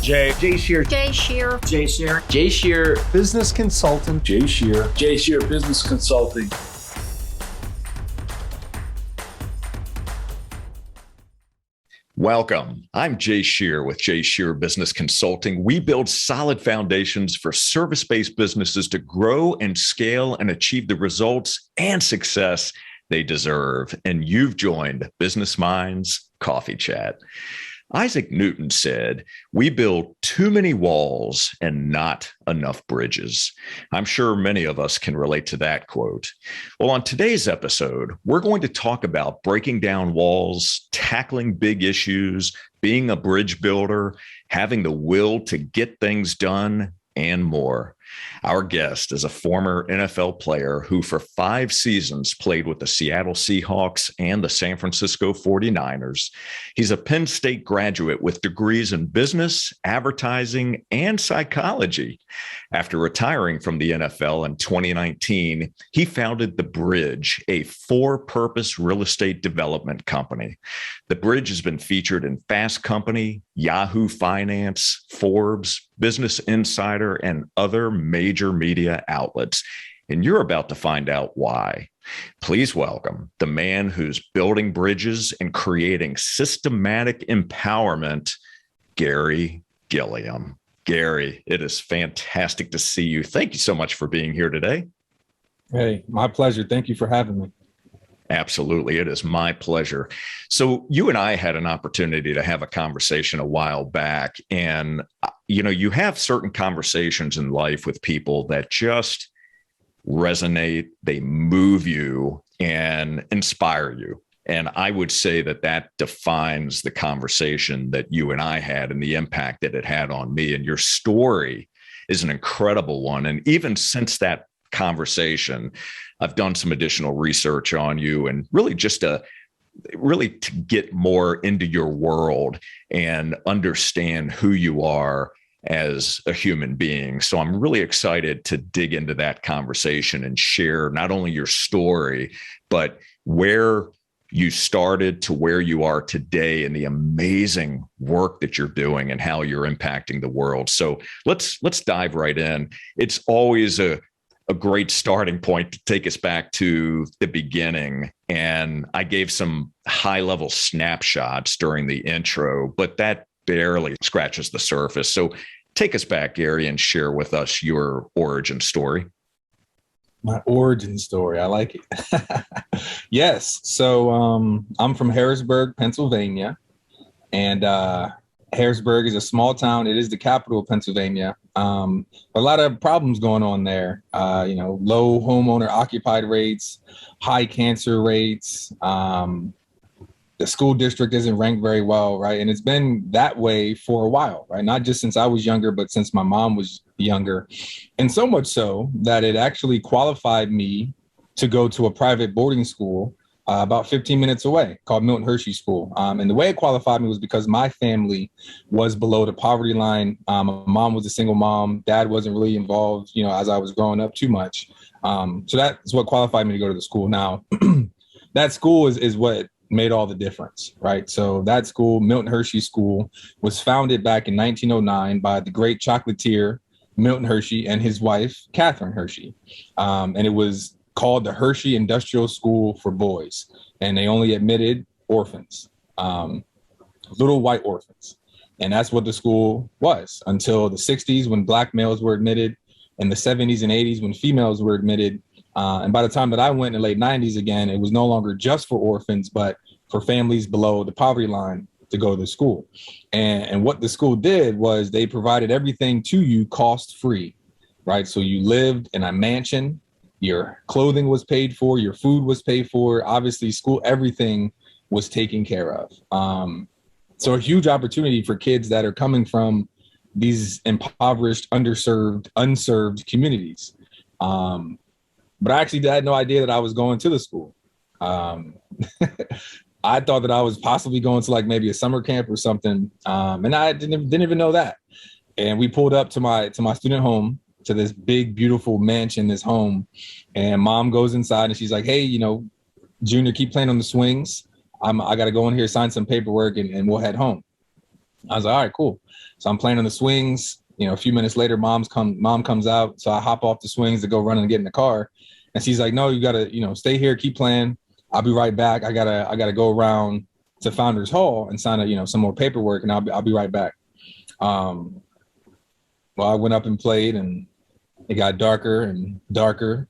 Jay Shear. Jay Shear. Jay Shear. Jay Shear, business consultant. Jay Shear. Jay Shear Business Consulting. Welcome. I'm Jay Shear with Jay Shear Business Consulting. We build solid foundations for service-based businesses to grow and scale and achieve the results and success they deserve. And you've joined Business Minds Coffee Chat. Isaac Newton said, "We build too many walls and not enough bridges." I'm sure many of us can relate to that quote. Well, on today's episode, we're going to talk about breaking down walls, tackling big issues, being a bridge builder, having the will to get things done, and more. Our guest is a former NFL player who for 5 seasons played with the Seattle Seahawks and the San Francisco 49ers. He's a Penn State graduate with degrees in business, advertising, and psychology. After retiring from the NFL in 2019, he founded The Bridge, a for-purpose real estate development company. The Bridge has been featured in Fast Company, Yahoo Finance, Forbes, Business Insider, and other major media outlets. And you're about to find out why. Please welcome the man who's building bridges and creating systematic empowerment, Garry Gilliam. Garry, it is fantastic to see you. Thank you so much for being here today. Hey, my pleasure. Thank you for having me. Absolutely. It is my pleasure. So you and I had an opportunity to have a conversation a while back. And, you have certain conversations in life with people that just resonate, they move you and inspire you. And I would say that defines the conversation that you and I had and the impact that it had on me. And your story is an incredible one. And even since that conversation, I've done some additional research on you and really to get more into your world and understand who you are as a human being. So I'm really excited to dig into that conversation and share not only your story, but where you started to where you are today and the amazing work that you're doing and how you're impacting the world. So let's dive right in. It's always a great starting point to take us back to the beginning. And I gave some high-level snapshots during the intro, but that barely scratches the surface. So take us back, Garry, and share with us your origin story. My origin story. I like it. Yes. So I'm from Harrisburg, Pennsylvania. And Harrisburg is a small town. It is the capital of Pennsylvania. A lot of problems going on there. Low homeowner occupied rates, high cancer rates. The school district isn't ranked very well, right? And it's been that way for a while, right? Not just since I was younger, but since my mom was younger. And so much so that it actually qualified me to go to a private boarding school about 15 minutes away called Milton Hershey School. And the way it qualified me was because my family was below the poverty line. My mom was a single mom. Dad wasn't really involved, as I was growing up too much. So that's what qualified me to go to the school. Now, that school is what made all the difference, right? So that school, Milton Hershey School, was founded back in 1909 by the great chocolatier Milton Hershey and his wife, Catherine Hershey. And it was called the Hershey Industrial School for Boys. And they only admitted orphans, little white orphans. And that's what the school was until the 60s when black males were admitted, and the 70s and 80s when females were admitted. And by the time that I went in the late 90s again, it was no longer just for orphans, but for families below the poverty line to go to the school. And what the school did was they provided everything to you cost free, right? So you lived in a mansion, your clothing was paid for, your food was paid for, obviously school, everything was taken care of. So a huge opportunity for kids that are coming from these impoverished, underserved, unserved communities. But I actually had no idea that I was going to the school. I thought that I was possibly going to like maybe a summer camp or something. And I didn't even know that. And we pulled up to my student home, to this big, beautiful mansion, this home. And mom goes inside and she's like, hey, Junior, keep playing on the swings. I got to go in here, sign some paperwork, and we'll head home. I was like, all right, cool. So I'm playing on the swings. A few minutes later, mom comes out. So I hop off the swings to go run and get in the car. And she's like, no, you gotta, stay here, keep playing. I'll be right back. I gotta go around to Founders Hall and sign some more paperwork, and I'll be right back. Well, I went up and played, and it got darker and darker.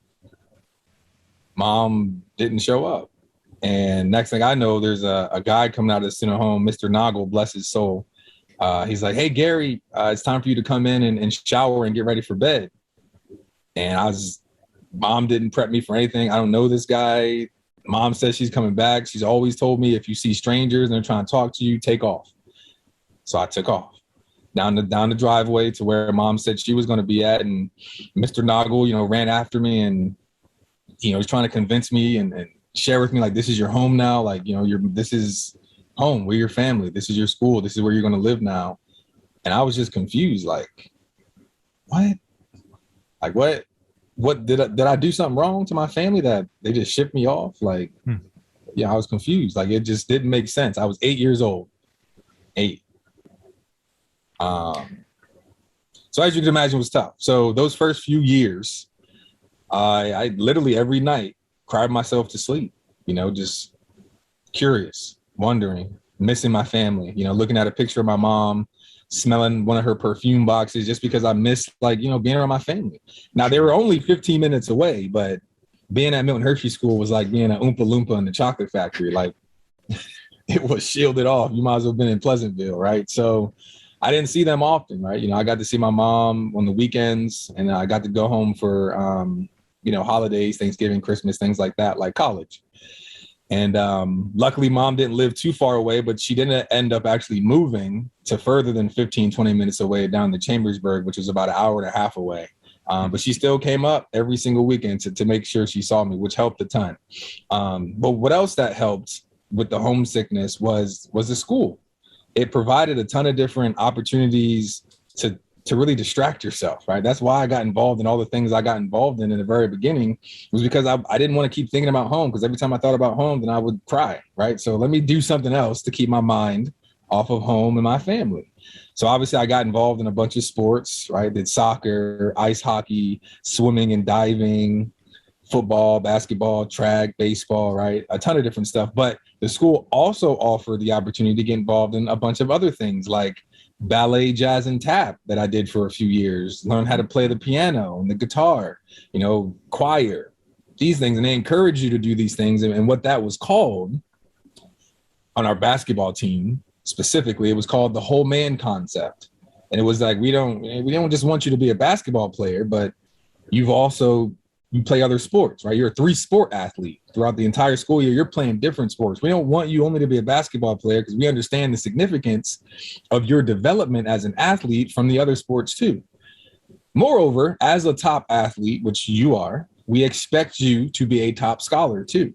Mom didn't show up. And next thing I know, there's a guy coming out of the student home, Mr. Noggle, bless his soul. He's like, hey, Gary, it's time for you to come in and shower and get ready for bed. And mom didn't prep me for anything. I don't know this guy. Mom says she's coming back. She's always told me if you see strangers and they're trying to talk to you, take off. So I took off down the driveway to where mom said she was going to be at. And Mr. Noggle, ran after me and, he's trying to convince me and share with me, like, this is your home now. Like, this is home. We're your family. This is your school. This is where you're going to live now. And I was just confused. Like, what? Like, what did I do something wrong to my family that they just shipped me off? Like, yeah, I was confused. Like, it just didn't make sense. I was 8 years old. 8. So as you can imagine, it was tough. So those first few years, I literally every night cried myself to sleep, just curious, wondering, missing my family, looking at a picture of my mom, smelling one of her perfume boxes just because I missed, like, being around my family. Now, they were only 15 minutes away, but being at Milton Hershey School was like being an Oompa Loompa in the chocolate factory. Like, it was shielded off. You might as well have been in Pleasantville, right? So I didn't see them often, right? I got to see my mom on the weekends, and I got to go home for, holidays, Thanksgiving, Christmas, things like that, like college. And luckily, mom didn't live too far away, but she didn't end up actually moving to further than 15, 20 minutes away down to Chambersburg, which was about an hour and a half away. But she still came up every single weekend to make sure she saw me, which helped a ton. But what else that helped with the homesickness was the school. It provided a ton of different opportunities to really distract yourself, right? That's why I got involved in all the things I got involved in the very beginning, was because I didn't want to keep thinking about home, because every time I thought about home, then I would cry, right? So let me do something else to keep my mind off of home and my family. So obviously I got involved in a bunch of sports, right? Did soccer, ice hockey, swimming and diving, football, basketball, track, baseball, right? A ton of different stuff. But the school also offered the opportunity to get involved in a bunch of other things, like ballet, jazz, and tap that I did for a few years, learn how to play the piano and the guitar, choir, these things. And they encourage you to do these things. And what that was called on our basketball team specifically, it was called the whole man concept. And it was like, we don't just want you to be a basketball player, but you play other sports, right? You're a 3-sport athlete throughout the entire school year. You're playing different sports. We don't want you only to be a basketball player, because we understand the significance of your development as an athlete from the other sports too. Moreover, as a top athlete, which you are, we expect you to be a top scholar too.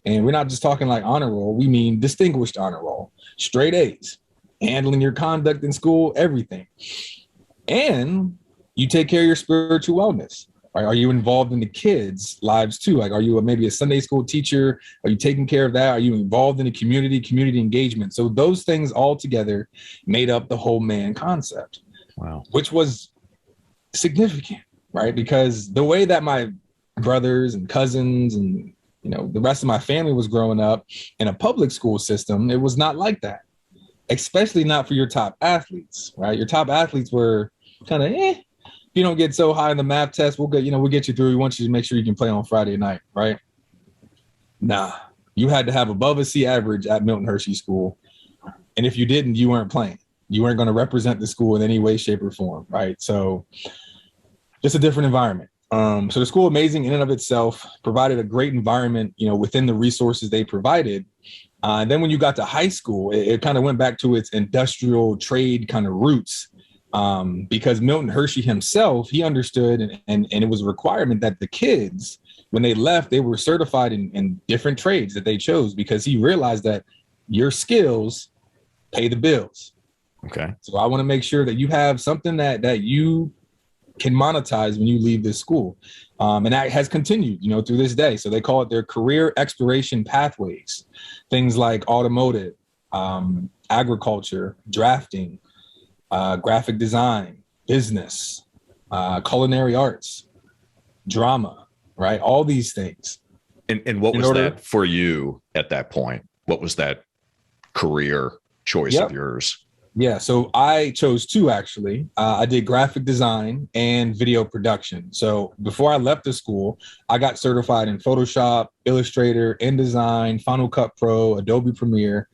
And we're not just talking like honor roll. We mean distinguished honor roll, straight A's, handling your conduct in school, everything. And you take care of your spiritual wellness. Are you involved in the kids' lives too? Like, are you maybe a Sunday school teacher? Are you taking care of that? Are you involved in the community engagement? So those things all together made up the whole man concept. Wow. Which was significant, right? Because the way that my brothers and cousins and, the rest of my family was growing up in a public school system, it was not like that, especially not for your top athletes, right? Your top athletes were kind of, if you don't get so high in the math test, we'll get you through. We want you to make sure you can play on Friday night, right? Nah, you had to have above a C average at Milton Hershey School. And if you didn't, you weren't playing. You weren't going to represent the school in any way, shape, or form, right? So just a different environment. So the school, amazing in and of itself, provided a great environment, within the resources they provided. And then when you got to high school, it kind of went back to its industrial trade kind of roots. Because Milton Hershey himself, he understood, and it was a requirement that the kids, when they left, they were certified in different trades that they chose, because he realized that your skills pay the bills. Okay. So I want to make sure that you have something that you can monetize when you leave this school. And that has continued, through this day. So they call it their career exploration pathways, things like automotive, agriculture, drafting, graphic design, business, culinary arts, drama, right? All these things. And what was that for you at that point? What was that career choice of yours? Yeah, so I chose two, actually. I did graphic design and video production. So before I left the school, I got certified in Photoshop, Illustrator, InDesign, Final Cut Pro, Adobe Premiere,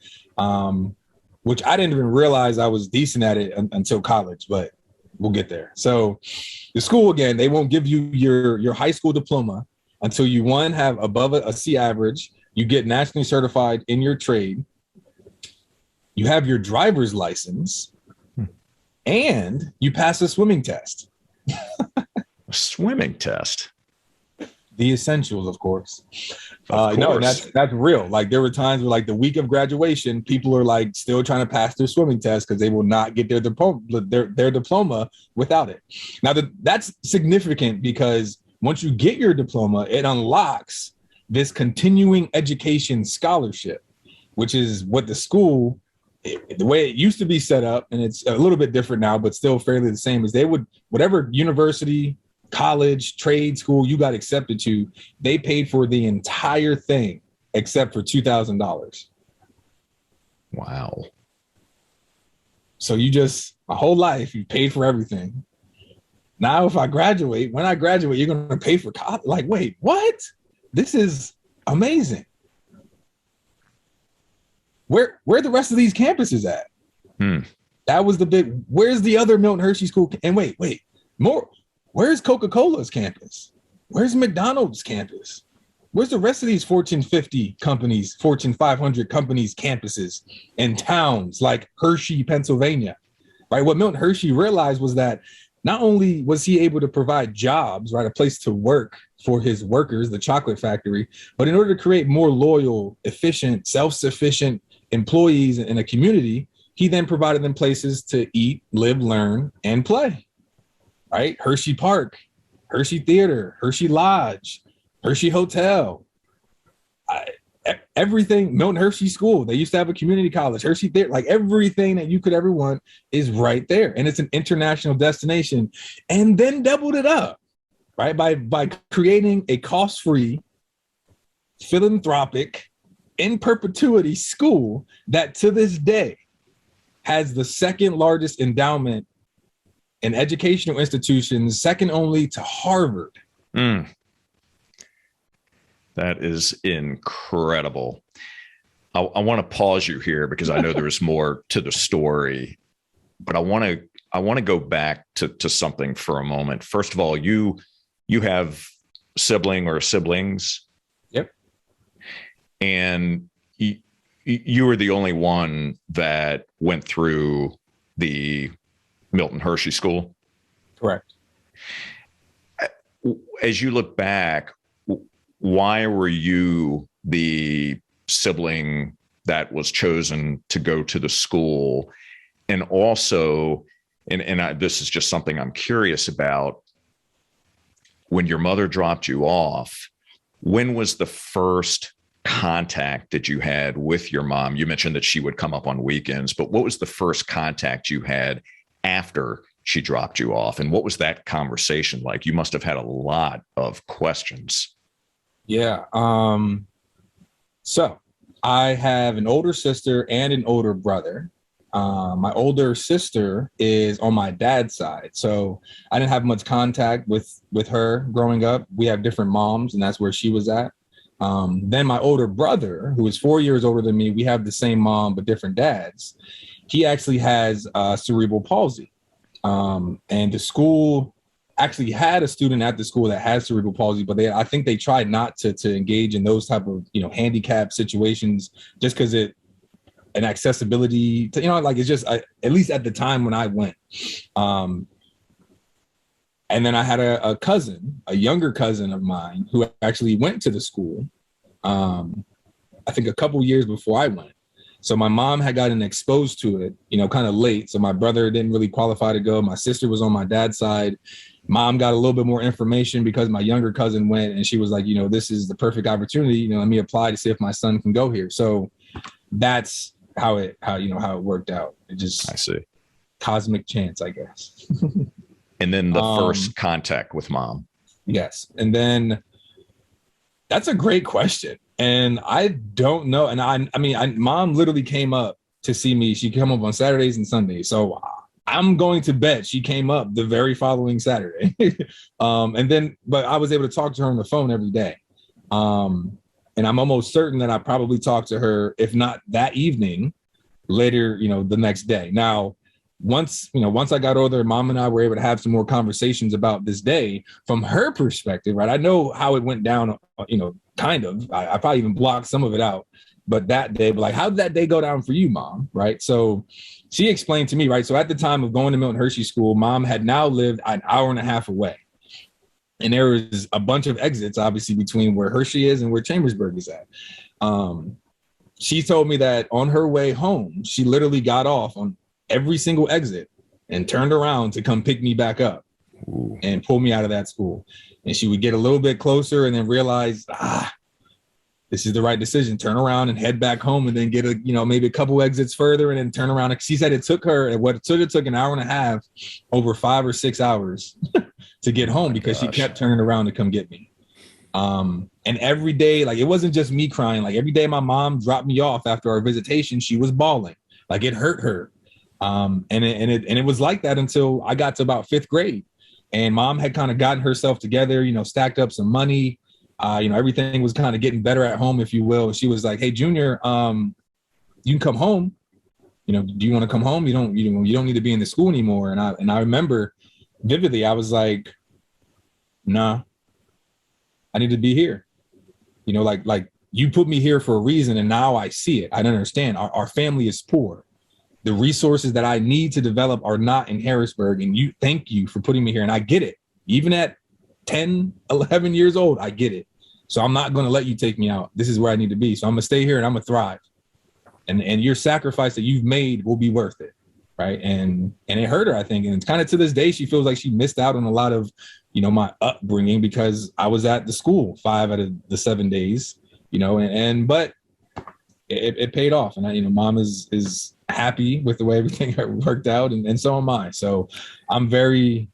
which I didn't even realize I was decent at it until college, but we'll get there. So the school, again, they won't give you your high school diploma until you, one, have above a C average, you get nationally certified in your trade, you have your driver's license, and you pass a swimming test. A swimming test? The essentials, of course. No, that's real. Like, there were times where, like, the week of graduation, people are like still trying to pass their swimming test because they will not get their diploma without it. Now, that's significant because once you get your diploma, it unlocks this continuing education scholarship, which is what the school, the way it used to be set up, and it's a little bit different now, but still fairly the same, is they would, whatever university, college, trade school you got accepted to, they paid for the entire thing except for $2,000. Wow. So you just, my whole life, you paid for everything. Now, if I graduate, when I graduate, you're going to pay for college. Like, wait, what? This is amazing. Where the rest of these campuses at? That was the big, where's the other Milton Hershey school? And wait, more. Where's Coca-Cola's campus? Where's McDonald's campus? Where's the rest of these Fortune 50 companies, Fortune 500 companies campuses in towns like Hershey, Pennsylvania, right? What Milton Hershey realized was that not only was he able to provide jobs, right, a place to work for his workers, the chocolate factory, but in order to create more loyal, efficient, self-sufficient employees in a community, he then provided them places to eat, live, learn, and play, right? Hershey Park, Hershey Theater, Hershey Lodge, Hershey Hotel, everything, Milton Hershey School. They used to have a community college, Hershey Theater, like everything that you could ever want is right there. And it's an international destination, and then doubled it up, right? By creating a cost-free, philanthropic, in perpetuity school that to this day has the second largest endowment in educational institutions, second only to Harvard. That is incredible. I want to pause you here because I know there's more to the story, but I want to go back to something for a moment. First of all, you have siblings. Yep. And you were the only one that went through the Milton Hershey School? Correct. As you look back, why were you the sibling that was chosen to go to the school? And also, this is just something I'm curious about, when your mother dropped you off, when was the first contact that you had with your mom? You mentioned that she would come up on weekends, but what was the first contact you had after she dropped you off? And what was that conversation like? You must have had a lot of questions. Yeah. So I have an older sister and an older brother. My older sister is on my dad's side, so I didn't have much contact with her growing up. We have different moms, and that's where she was at. Then my older brother, who is 4 years older than me, we have the same mom but different dads. He actually has cerebral palsy, and the school actually had a student at the school that has cerebral palsy, but I think they tried not to engage in those type of handicap situations just because an accessibility to, like, it's just at least at the time when I went. And then I had a cousin, a younger cousin of mine, who actually went to the school, I think a couple years before I went. So my mom had gotten exposed to it, kind of late. So my brother didn't really qualify to go. My sister was on my dad's side. Mom got a little bit more information because my younger cousin went, and she was like, this is the perfect opportunity. Let me apply to see if my son can go here. So that's how it worked out. It just, I see. cosmic chance, I guess. And then the first contact with mom. Yes. And then that's a great question. And I don't know. And I mean, mom literally came up to see me. She came up on Saturdays and Sundays. So I'm going to bet she came up the very following Saturday. But I was able to talk to her on the phone every day. And I'm almost certain that I probably talked to her, if not that evening, later, the next day. Now, once I got older, mom and I were able to have some more conversations about this day from her perspective, right? I know how it went down, kind of. I probably even blocked some of it out. But that day, like, how did that day go down for you, mom? Right. So she explained to me, right? So at the time of going to Milton Hershey school, mom had now lived an hour and a half away. And there was a bunch of exits, obviously, between where Hershey is and where Chambersburg is at. She told me that on her way home, she literally got off on every single exit and turned around to come pick me back up and pull me out of that school. And she would get a little bit closer and then realize, this is the right decision. Turn around and head back home and then get maybe a couple exits further and then turn around. She said it took an hour and a half over 5 or 6 hours to get home because she kept turning around to come get me. And every day, like, it wasn't just me crying. Like, every day my mom dropped me off after our visitation, she was bawling. Like, it hurt her. And it was like that until I got to about 5th grade, and mom had kind of gotten herself together, stacked up some money. Everything was kind of getting better at home, if you will. She was like, "Hey, Junior, you can come home. Do you want to come home? You don't need to be in the school anymore." And I remember vividly, I was like, "Nah, I need to be here. Like you put me here for a reason, and now I see it. I don't understand. Our family is poor. The resources that I need to develop are not in Harrisburg. And thank you for putting me here. And I get it. Even at 10, 11 years old, I get it. So I'm not going to let you take me out. This is where I need to be. So I'm going to stay here and I'm going to thrive. And your sacrifice that you've made will be worth it." Right. And it hurt her, I think. And it's kind of to this day, she feels like she missed out on a lot of, my upbringing because I was at the school 5 out of the 7 days, but it paid off. And mom is happy with the way everything worked out. And so am I. So I'm very,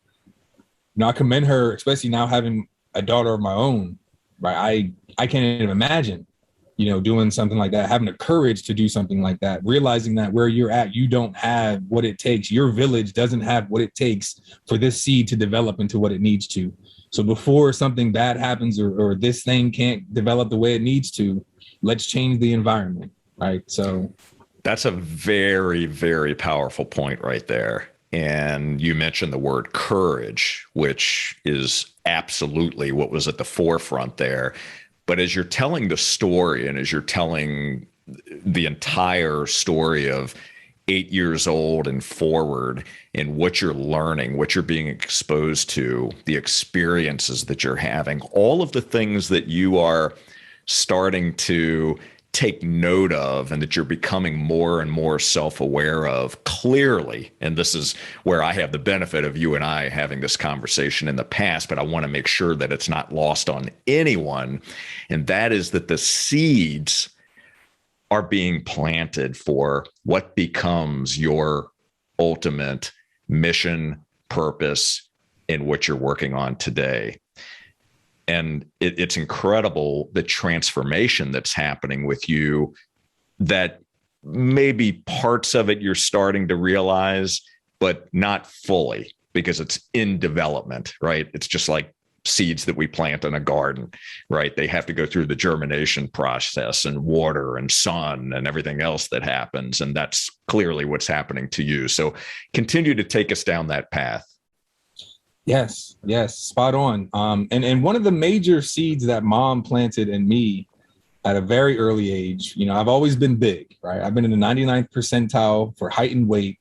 I commend her, especially now having a daughter of my own. Right. I can't even imagine, doing something like that, having the courage to do something like that, realizing that where you're at, you don't have what it takes. Your village doesn't have what it takes for this seed to develop into what it needs to. So before something bad happens or this thing can't develop the way it needs to, let's change the environment. Right. So that's a very, very powerful point right there. And you mentioned the word courage, which is absolutely what was at the forefront there. But as you're telling the story and as you're telling the entire story of 8 years old and forward and what you're learning, what you're being exposed to, the experiences that you're having, all of the things that you are starting to take note of and that you're becoming more and more self-aware of clearly. And this is where I have the benefit of you and I having this conversation in the past, but I want to make sure that it's not lost on anyone. And that is that the seeds are being planted for what becomes your ultimate mission, purpose, and what you're working on today. And it's incredible the transformation that's happening with you, that maybe parts of it you're starting to realize, but not fully because it's in development, right? It's just like seeds that we plant in a garden, right? They have to go through the germination process and water and sun and everything else that happens. And that's clearly what's happening to you. So continue to take us down that path. Yes, spot on. And one of the major seeds that mom planted in me at a very early age, I've always been big, right? I've been in the 99th percentile for height and weight,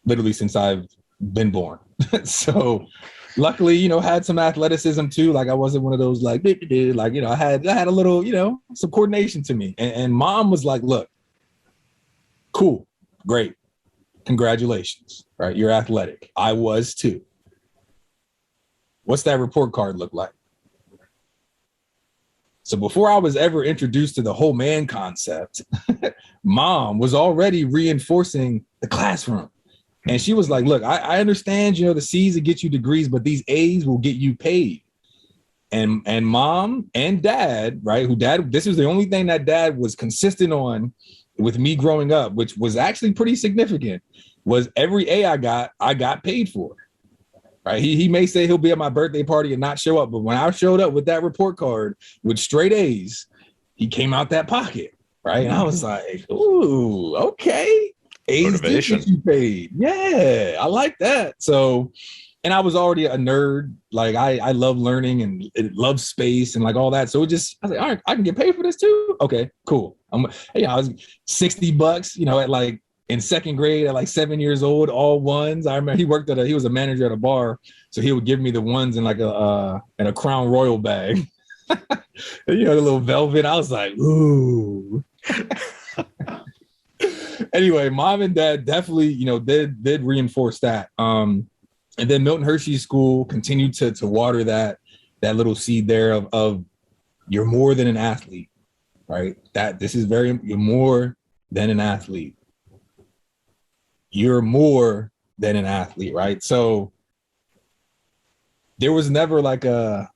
literally since I've been born. So luckily, had some athleticism too. Like I wasn't one of those I had a little, some coordination to me. And mom was like, "Look, cool, great. Congratulations, right? You're athletic. I was too. What's that report card look like?" So before I was ever introduced to the whole man concept, mom was already reinforcing the classroom. And she was like, look, I understand, the C's will get you degrees, but these A's will get you paid. And mom and dad, right, this was the only thing that dad was consistent on with me growing up, which was actually pretty significant, was every A I got paid for. Right. He may say he'll be at my birthday party and not show up, but when I showed up with that report card with straight A's, he came out that pocket. Right. And I was like, ooh, okay. A's did get you paid. Yeah, I like that. So, and I was already a nerd. Like I love learning and love space and like all that. So I was like, all right, I can get paid for this too. Okay, cool. I was $60, at like in second grade at like 7 years old, all ones. I remember he was a manager at a bar. So he would give me the ones in like a Crown Royal bag, the little velvet. I was like, ooh. Anyway, mom and dad definitely, did reinforce that. And then Milton Hershey School continued to water that little seed there of you're more than an athlete, right? You're more than an athlete. You're more than an athlete, right? So there was never like I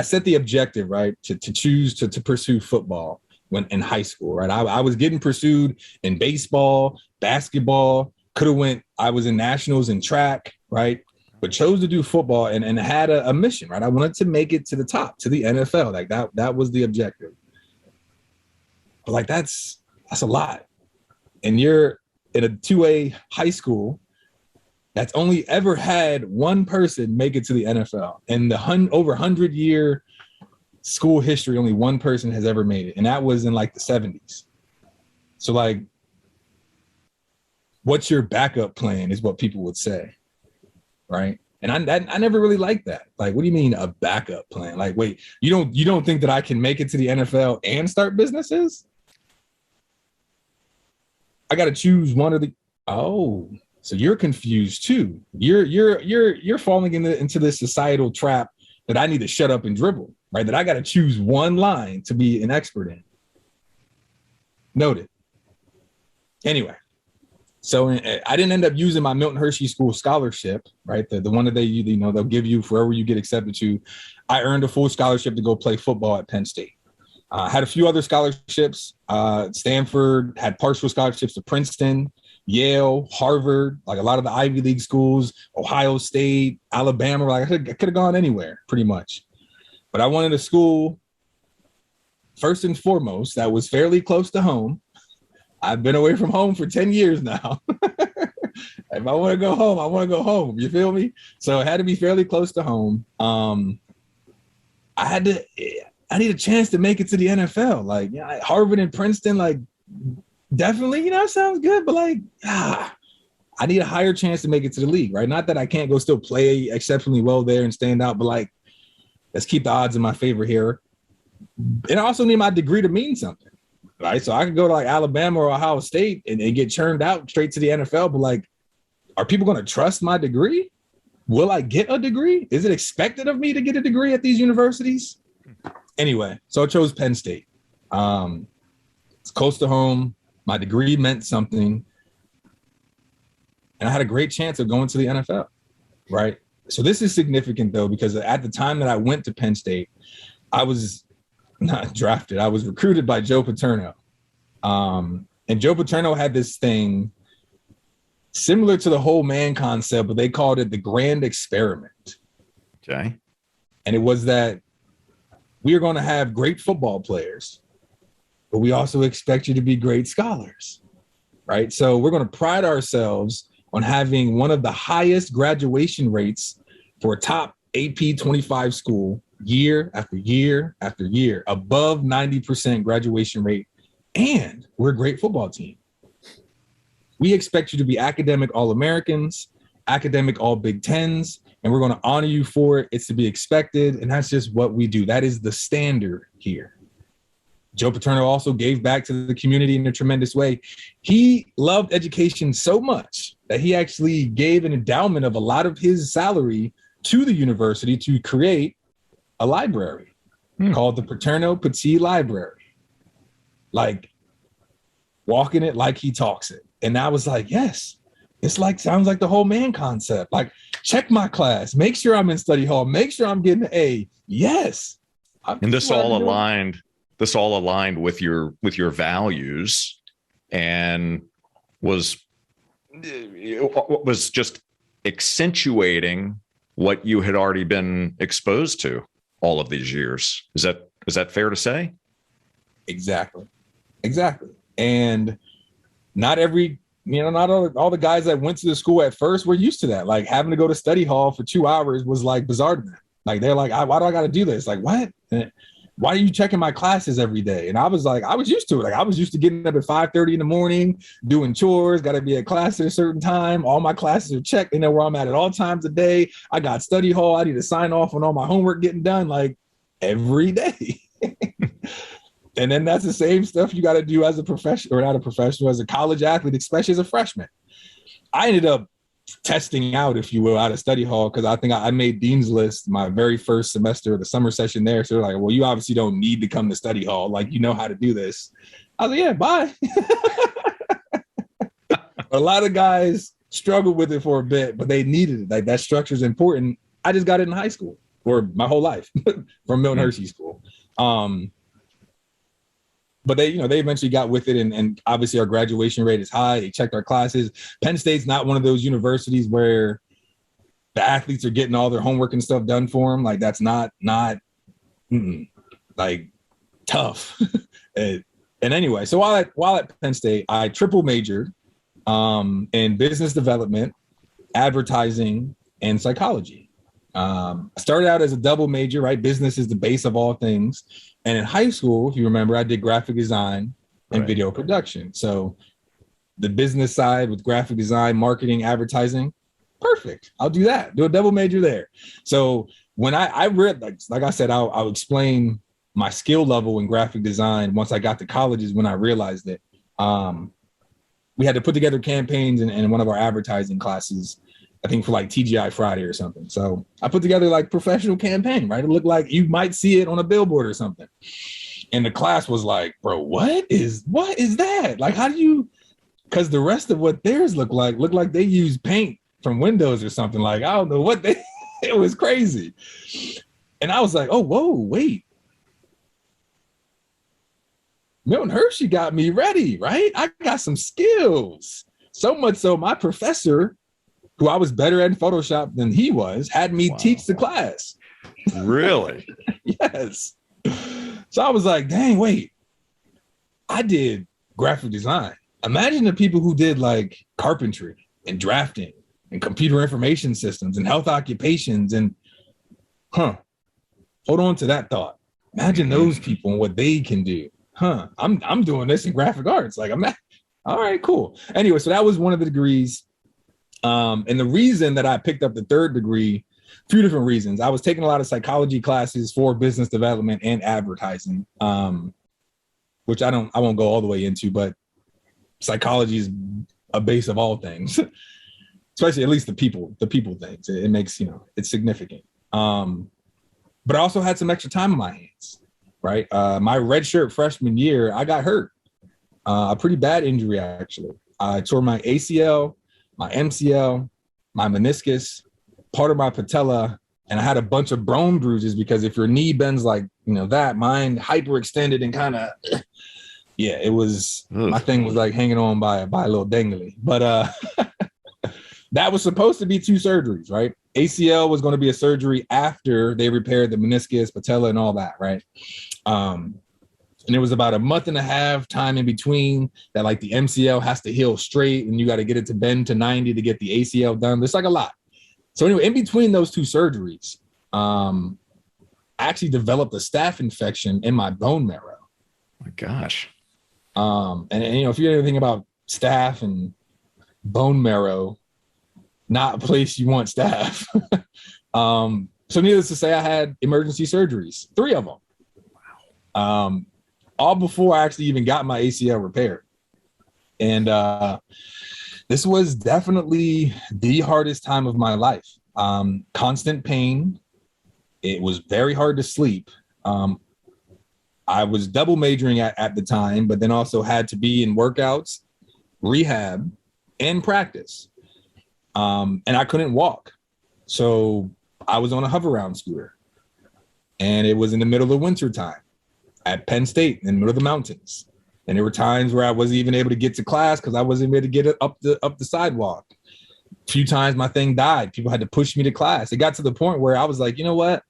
set the objective, right, to choose to pursue football when in high school, right? I was getting pursued in baseball, basketball, I was in nationals in track, right? But chose to do football and had a mission, right? I wanted to make it to the top, to the NFL. Like that was the objective. But like, that's a lot. And you're in a 2A high school that's only ever had one person make it to the NFL. In the over 100-year school history, only one person has ever made it. And that was in like the 70s. So like, what's your backup plan is what people would say, right? And I never really liked that. Like, what do you mean a backup plan? Like, wait, you don't think that I can make it to the NFL and start businesses? I got to choose one of the. Oh, so you're confused too. You're falling into this societal trap that I need to shut up and dribble, right? That I got to choose one line to be an expert in. Noted. Anyway, so I didn't end up using my Milton Hershey School scholarship, right? The one that they'll give you wherever you get accepted to. I earned a full scholarship to go play football at Penn State. Had a few other scholarships. Stanford had partial scholarships to Princeton, Yale, Harvard, like a lot of the Ivy League schools, Ohio State, Alabama. Like I could have gone anywhere pretty much. But I wanted a school, first and foremost, that was fairly close to home. I've been away from home for 10 years now. If I want to go home, I want to go home. You feel me? So it had to be fairly close to home. I need a chance to make it to the NFL. Like, Harvard and Princeton, like, definitely, sounds good, but like, I need a higher chance to make it to the league, right? Not that I can't go still play exceptionally well there and stand out, but like, let's keep the odds in my favor here. And I also need my degree to mean something, right? So I could go to like Alabama or Ohio State and get churned out straight to the NFL, but like, are people going to trust my degree? Will I get a degree? Is it expected of me to get a degree at these universities? Anyway, so I chose Penn State. It's close to home. My degree meant something. And I had a great chance of going to the NFL, right? So this is significant, though, because at the time that I went to Penn State, I was not drafted. I was recruited by Joe Paterno. And Joe Paterno had this thing similar to the whole man concept, but they called it the grand experiment. Okay. And it was that we are going to have great football players, but we also expect you to be great scholars, right? So we're going to pride ourselves on having one of the highest graduation rates for a top AP 25 school year after year after year, above 90% graduation rate. And we're a great football team. We expect you to be academic All-Americans, academic All Big Tens, and we're going to honor you for it. It's to be expected, and that's just what we do. That is the standard here. Joe Paterno also gave back to the community in a tremendous way. He loved education so much that he actually gave an endowment of a lot of his salary to the university to create a library. called the Paterno Petit Library. Like walking it like he talks it. And I was like, yes, it's like, sounds like the whole man concept. Like, check my class, make sure I'm in study hall, make sure I'm getting an A. Yes. And this all aligned with your values, and was just accentuating what you had already been exposed to all of these years. Is that fair to say? Exactly. And not all the guys that went to the school at first were used to that. Like having to go to study hall for 2 hours was like bizarre to them. Like they're like, why do I got to do this? Like, what? Why are you checking my classes every day? And I was like, I was used to it. Like I was used to getting up at 5:30 in the morning, doing chores, got to be at class at a certain time. All my classes are checked. They know where I'm at all times a day. I got study hall. I need to sign off on all my homework getting done like every day. And then that's the same stuff you got to do as a professional, or not a professional, as a college athlete, especially as a freshman. I ended up testing out, if you will, out of study hall, because I think I made Dean's List my very first semester of the summer session there. So they're like, well, you obviously don't need to come to study hall. Like, you know how to do this. I was like, yeah, bye. A lot of guys struggled with it for a bit, but they needed it. Like that structure is important. I just got it in high school, or my whole life from Milton Hershey School. But they eventually got with it, and obviously our graduation rate is high. They checked our classes. Penn State's not one of those universities where the athletes are getting all their homework and stuff done for them. Like that's not like tough. And anyway, so while at Penn State, I triple majored in business development, advertising, and psychology. I started out as a double major, right? Business is the base of all things. And in high school, if you remember, I did graphic design and video production. So the business side with graphic design, marketing, advertising, perfect. I'll do that. Do a double major there. So when I read, like I said, I'll explain my skill level in graphic design once I got to college is when I realized it. We had to put together campaigns in one of our advertising classes, I think for like TGI Friday or something. So I put together like professional campaign, right? It looked like you might see it on a billboard or something. And the class was like, bro, what is that? Like, how do you, because the rest of what theirs looked like they use paint from Windows or something. Like, I don't know what it was crazy. And I was like, oh, whoa, wait. Milton Hershey got me ready, right? I got some skills. So much so my professor, who I was better at Photoshop than he was, had me teach the class. Really? Yes. So I was like, dang, wait, I did graphic design. Imagine the people who did like carpentry and drafting and computer information systems and health occupations and, hold on to that thought. Imagine those people and what they can do. I'm doing this in graphic arts. Like all right, cool. Anyway, so that was one of the degrees. And the reason that I picked up the third degree, a few different reasons. I was taking a lot of psychology classes for business development and advertising, which I won't go all the way into, but psychology is a base of all things, especially at least the people things. It makes, it's significant. But I also had some extra time on my hands, right? My redshirt freshman year, I got hurt, a pretty bad injury, actually. I tore my ACL, my MCL, my meniscus, part of my patella, and I had a bunch of bone bruises because if your knee bends like, that, mine hyperextended and kind of, it was, my thing was like hanging on by a little dangly. But that was supposed to be 2 surgeries, right? ACL was going to be a surgery after they repaired the meniscus, patella, and all that, right? And it was about a month and a half time in between that, like the MCL has to heal straight and you got to get it to bend to 90 to get the ACL done. There's like a lot. So anyway, in between those 2 surgeries, I actually developed a staph infection in my bone marrow. Oh my gosh. And if you know anything about staph and bone marrow, not a place you want staph. So needless to say, I had emergency surgeries, 3 of them. Wow. All before I actually even got my ACL repaired. And this was definitely the hardest time of my life. Constant pain. It was very hard to sleep. I was double majoring at the time, but then also had to be in workouts, rehab, and practice. And I couldn't walk. So I was on a hover round scooter. And it was in the middle of winter time at Penn State in the middle of the mountains. And there were times where I wasn't even able to get to class because I wasn't able to get it up the sidewalk. A few times my thing died. People had to push me to class. It got to the point where I was like, you know what?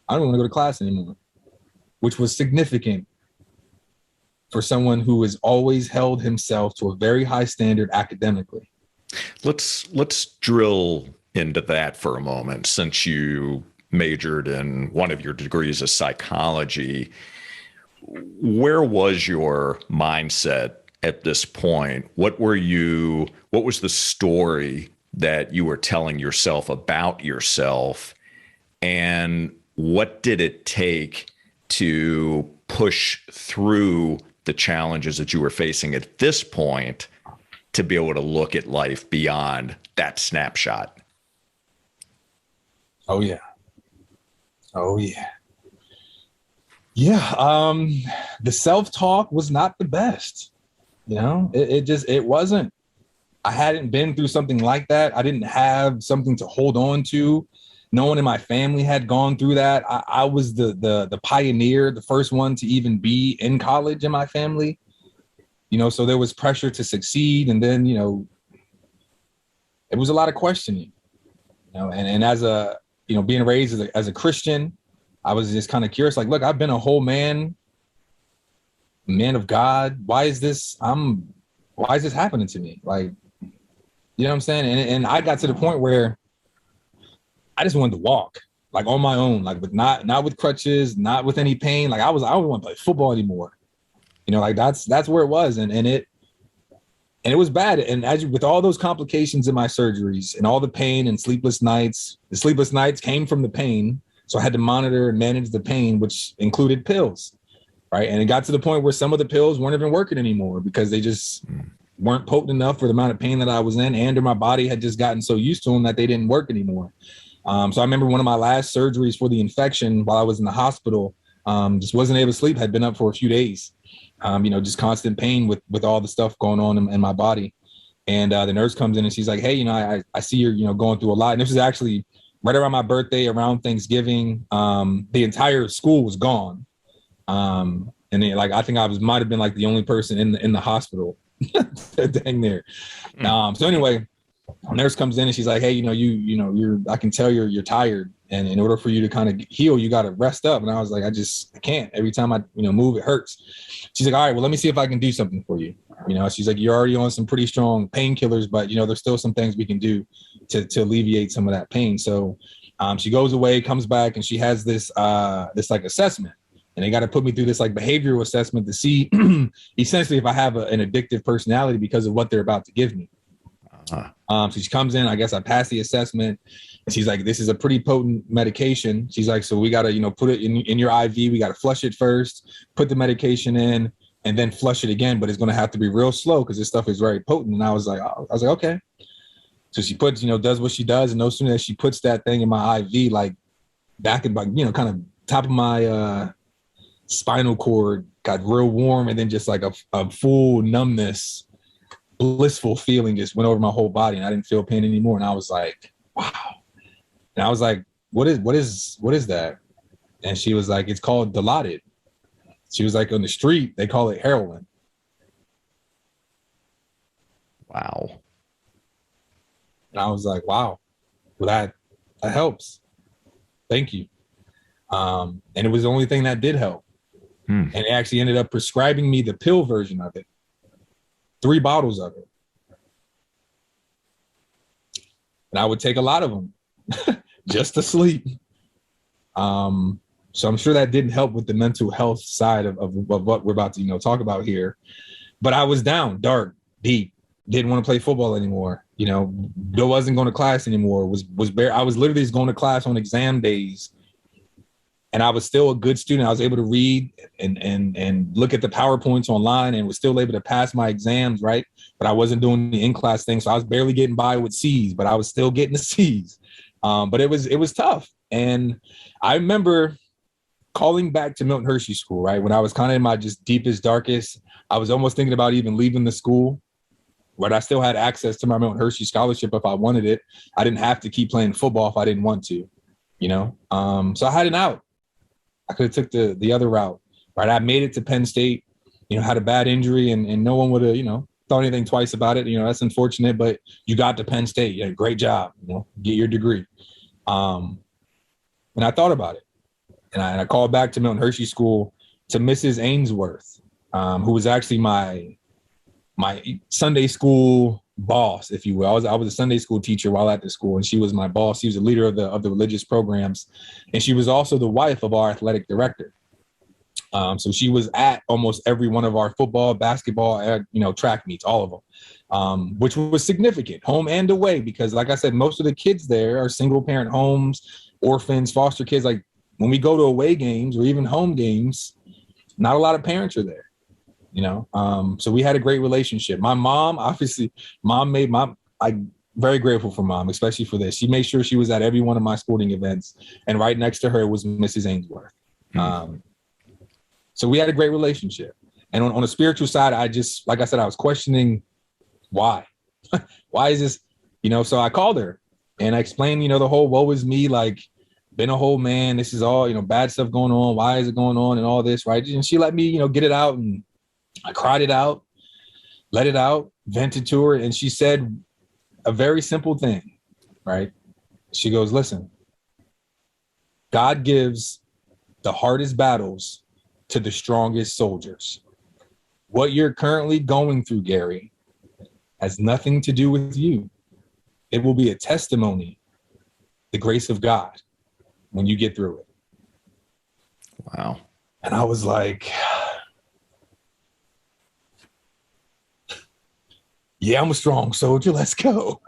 I don't want to go to class anymore, which was significant for someone who has always held himself to a very high standard academically. Let's drill into that for a moment. Since you majored in one of your degrees of psychology, where was your mindset at this point? What was the story that you were telling yourself about yourself? And what did it take to push through the challenges that you were facing at this point to be able to look at life beyond that snapshot? Oh yeah. Yeah. The self-talk was not the best. It wasn't. I hadn't been through something like that. I didn't have something to hold on to. No one in my family had gone through that. I was the pioneer, the first one to even be in college in my family. So there was pressure to succeed. And then, it was a lot of questioning, and as being raised as a Christian, I was just kind of curious, like, look, I've been a whole man of God. Why is this happening to me? Like, you know what I'm saying? And I got to the point where I just wanted to walk, like on my own, like with not with crutches, not with any pain. Like I don't want to play football anymore. Like that's where it was. And it was bad. And with all those complications in my surgeries and all the pain and sleepless nights, the sleepless nights came from the pain. So I had to monitor and manage the pain, which included pills. Right. And it got to the point where some of the pills weren't even working anymore because they just weren't potent enough for the amount of pain that I was in, and my body had just gotten so used to them that they didn't work anymore. So I remember one of my last surgeries for the infection while I was in the hospital, just wasn't able to sleep, had been up for a few days, just constant pain with all the stuff going on in my body. And the nurse comes in and she's like, hey, I see you're, going through a lot. And this is actually right around my birthday, around Thanksgiving. The entire school was gone. And then, I think might have been like the only person in the hospital dang there. So anyway, nurse comes in and she's like, hey, I can tell you're tired. And in order for you to kind of heal, you got to rest up. And I was like, I can't. Every time I, move, it hurts. She's like, all right, well, let me see if I can do something for you. She's like, you're already on some pretty strong painkillers, but, there's still some things we can do to alleviate some of that pain. So she goes away, comes back, and she has this like assessment. And they got to put me through this like behavioral assessment to see essentially if I have an addictive personality because of what they're about to give me. So she comes in, I guess I passed the assessment, and she's like, this is a pretty potent medication. She's like, so we got to, put it in your IV. We got to flush it first, put the medication in, and then flush it again. But it's going to have to be real slow because this stuff is very potent. And I was like, okay. So she puts, does what she does. And no sooner as she puts that thing in my IV, like back in my, kind of top of my spinal cord got real warm, and then just like a full numbness, blissful feeling just went over my whole body, and I didn't feel pain anymore. And I was like, wow. And I was like, what is that? And she was like, it's called Dilaudid. She was like, on the street, they call it heroin. Wow. And I was like, wow, well, that helps. Thank you. And it was the only thing that did help. And they actually ended up prescribing me the pill version of it, 3 bottles of it. And I would take a lot of them just to sleep. So I'm sure that didn't help with the mental health side of what we're about to, talk about here. But I was down, dark, deep, didn't want to play football anymore. Wasn't going to class anymore. I was literally just going to class on exam days. And I was still a good student. I was able to read and look at the PowerPoints online and was still able to pass my exams, right? But I wasn't doing the in-class thing. So I was barely getting by with C's, but I was still getting the C's. But it was tough. And I remember calling back to Milton Hershey School, right? When I was kind of in my just deepest, darkest, I was almost thinking about even leaving the school, but I still had access to my Milton Hershey scholarship if I wanted it. I didn't have to keep playing football if I didn't want to, you know? So I had an out. I could have took the other route, right? I made it to Penn State, you know, had a bad injury and no one would have, you know, thought anything twice about it. You know, that's unfortunate, but you got to Penn State. Yeah, great job, you know, get your degree. And I thought about it. And I called back to Milton Hershey School to Mrs. Ainsworth, who was actually my Sunday school boss, if you will. I was a Sunday school teacher while at the school, and she was my boss. She was the leader of the religious programs, and she was also the wife of our athletic director. So she was at almost every one of our football, basketball, you know, track meets, all of them, which was significant, home and away, because like I said, most of the kids there are single parent homes, orphans, foster kids. Like when we go to away games or even home games, not a lot of parents are there, you know? So we had a great relationship. My mom, obviously, I'm very grateful for mom, especially for this. She made sure she was at every one of my sporting events, and right next to her was Mrs. Ainsworth. So we had a great relationship. And on a spiritual side, I just, like I said, I was questioning why. Why is this, you know? So I called her and I explained, you know, the whole woe is me, like, been a whole man. This is all, you know, bad stuff going on. Why is it going on and all this, right? And she let me, you know, get it out, and I cried it out, let it out, vented to her. And she said a very simple thing, right? She goes, listen, God gives the hardest battles to the strongest soldiers. What you're currently going through, Garry, has nothing to do with you. It will be a testimony, the grace of God, when you get through it. Wow. And I was like, yeah, I'm a strong soldier. Let's go.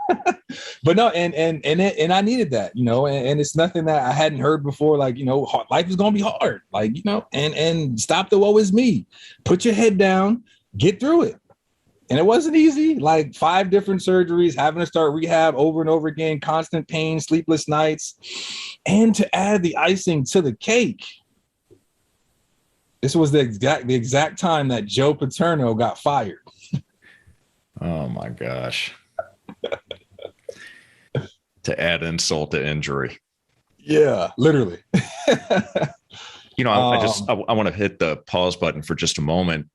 But no, and I needed that, you know, and it's nothing that I hadn't heard before. Like, you know, life is going to be hard, like, you know, and stop the woe is me. Put your head down, get through it. And it wasn't easy, like 5 different surgeries, having to start rehab over and over again, constant pain, sleepless nights. And to add the icing to the cake, this was the exact time that Joe Paterno got fired. Oh my gosh. To add insult to injury. Yeah, literally. You know, I want to hit the pause button for just a moment,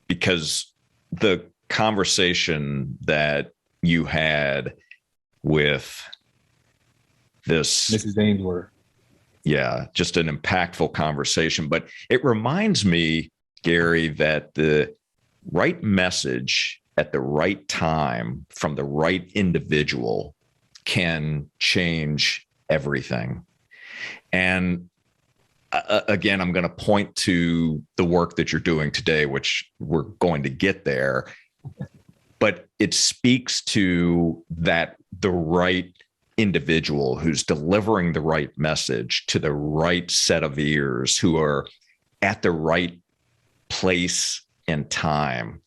because the conversation that you had with this Mrs. Ainsworth. Yeah, just an impactful conversation. But it reminds me, Garry, that the right message at the right time from the right individual can change everything. And again, I'm going to point to the work that you're doing today, which we're going to get there. But it speaks to that the right individual who's delivering the right message to the right set of ears, who are at the right place and time,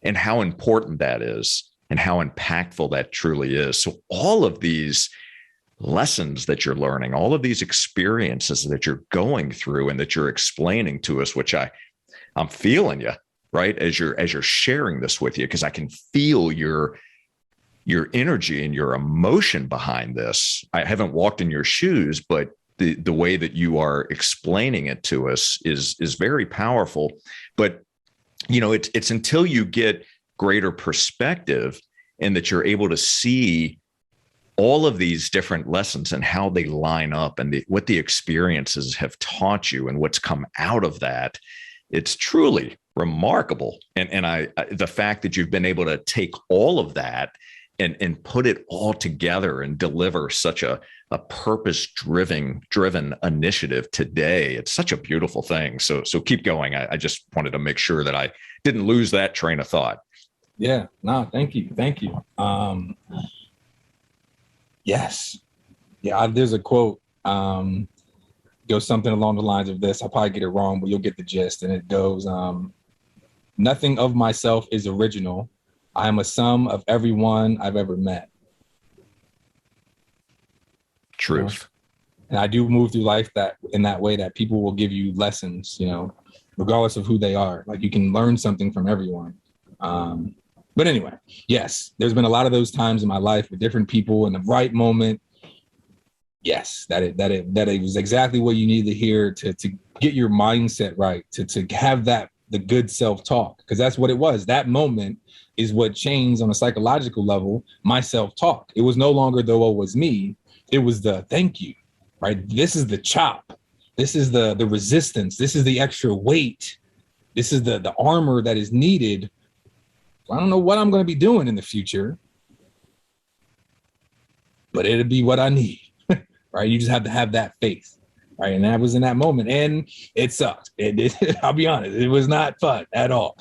and how important that is and how impactful that truly is. So all of these lessons that you're learning, all of these experiences that you're going through and that you're explaining to us, which I'm feeling you, right, as you're sharing this with you, because I can feel your energy and your emotion behind this. I haven't walked in your shoes, but the way that you are explaining it to us is very powerful. But you know, it's until you get greater perspective and that you're able to see all of these different lessons and how they line up and what the experiences have taught you and what's come out of that. It's truly remarkable. And the fact that you've been able to take all of that and put it all together and deliver such a purpose-driven initiative today. It's such a beautiful thing. So keep going. I just wanted to make sure that I didn't lose that train of thought. Yeah, no, thank you. Yes. Yeah, there's a quote, goes something along the lines of this. I'll probably get it wrong, but you'll get the gist. And it goes, nothing of myself is original. I am a sum of everyone I've ever met. Truth. And I do move through life in that way, that people will give you lessons, regardless of who they are. Like, you can learn something from everyone. But anyway, yes, there's been a lot of those times in my life with different people in the right moment. Yes, that it was exactly what you need to hear to get your mindset right, to have the good self-talk, because that's what it was. That moment is what changed on a psychological level my self-talk. It was no longer the "oh, was me," it was the "thank you," right? This is the chop. This is the resistance. This is the extra weight. This is the armor that is needed. I don't know what I'm going to be doing in the future, but it'll be what I need, right? You just have to have that faith, right? And that was in that moment, and it sucked. I'll be honest, it was not fun at all.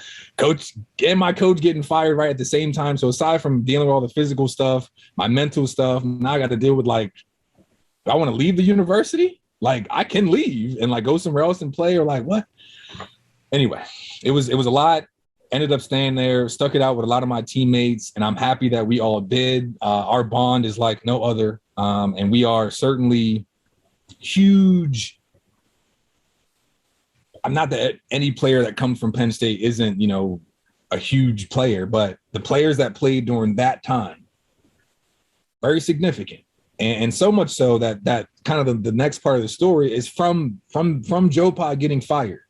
My coach getting fired right at the same time. So aside from dealing with all the physical stuff, my mental stuff, now I got to deal with, like, do I want to leave the university? Like, I can leave and, like, go somewhere else and play, or like what? Anyway, it was a lot. Ended up staying there, stuck it out with a lot of my teammates, and I'm happy that we all did. Our bond is like no other, and we are certainly huge. I'm not that any player that comes from Penn State isn't, a huge player, but the players that played during that time, very significant. And so much so that kind of the next part of the story is from Joe Pa getting fired.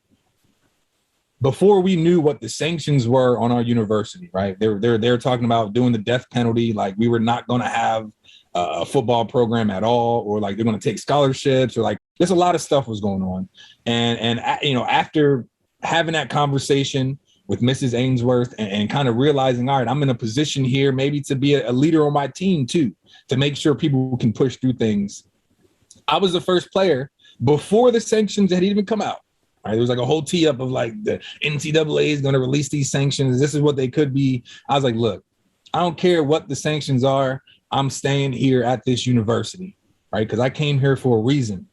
Before we knew what the sanctions were on our university, right? They're talking about doing the death penalty. Like, we were not going to have a football program at all, or like they're going to take scholarships, or like there's a lot of stuff was going on. And after having that conversation with Mrs. Ainsworth and kind of realizing, all right, I'm in a position here maybe to be a leader on my team too, to make sure people can push through things. I was the first player before the sanctions had even come out. Right, there was like a whole tee up of like the NCAA is going to release these sanctions. This is what they could be. I was like, look, I don't care what the sanctions are. I'm staying here at this university, right? Because I came here for a reason.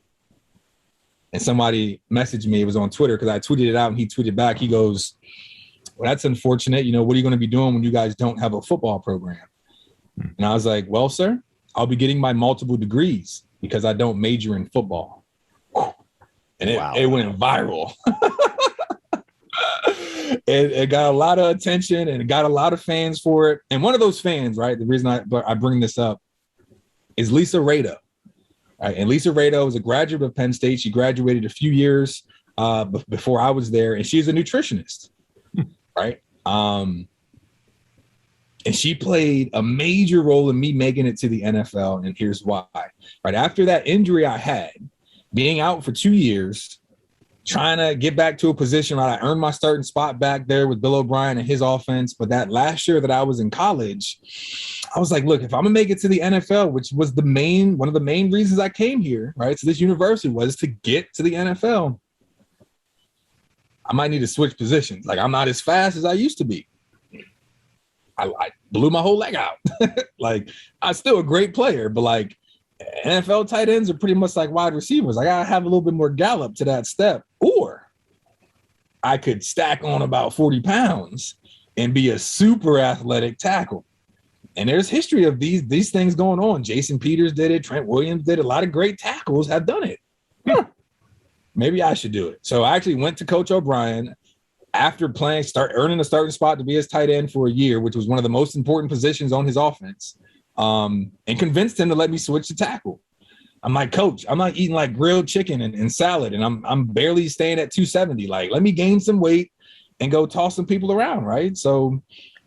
And somebody messaged me. It was on Twitter because I tweeted it out, and he tweeted back. He goes, well, that's unfortunate. What are you going to be doing when you guys don't have a football program? And I was like, well, sir, I'll be getting my multiple degrees because I don't major in football. And it went viral. It got a lot of attention, and it got a lot of fans for it. And one of those fans, right, the reason I bring this up is Lisa Rado. Right? And Lisa Rado is a graduate of Penn State. She graduated a few years before I was there, and she's a nutritionist, right? And she played a major role in me making it to the NFL, and here's why. Right after that injury I had, being out for 2 years, trying to get back to a position, right? I earned my starting spot back there with Bill O'Brien and his offense. But that last year that I was in college, I was like, look, if I'm gonna make it to the NFL, which was one of the main reasons I came here, right? So this university was to get to the NFL. I might need to switch positions. Like, I'm not as fast as I used to be. I blew my whole leg out. Like, I'm still a great player, but like, NFL tight ends are pretty much like wide receivers. I gotta have a little bit more gallop to that step, or I could stack on about 40 pounds and be a super athletic tackle. And there's history of these things going on. Jason Peters did it. Trent Williams did it. A lot of great tackles have done it. Maybe I should do it. So I actually went to Coach O'Brien after earning a starting spot to be his tight end for a year, which was one of the most important positions on his offense. And convinced him to let me switch to tackle. I'm like, Coach, I'm not eating like grilled chicken and salad, and I'm barely staying at 270. Like, let me gain some weight and go toss some people around, right? So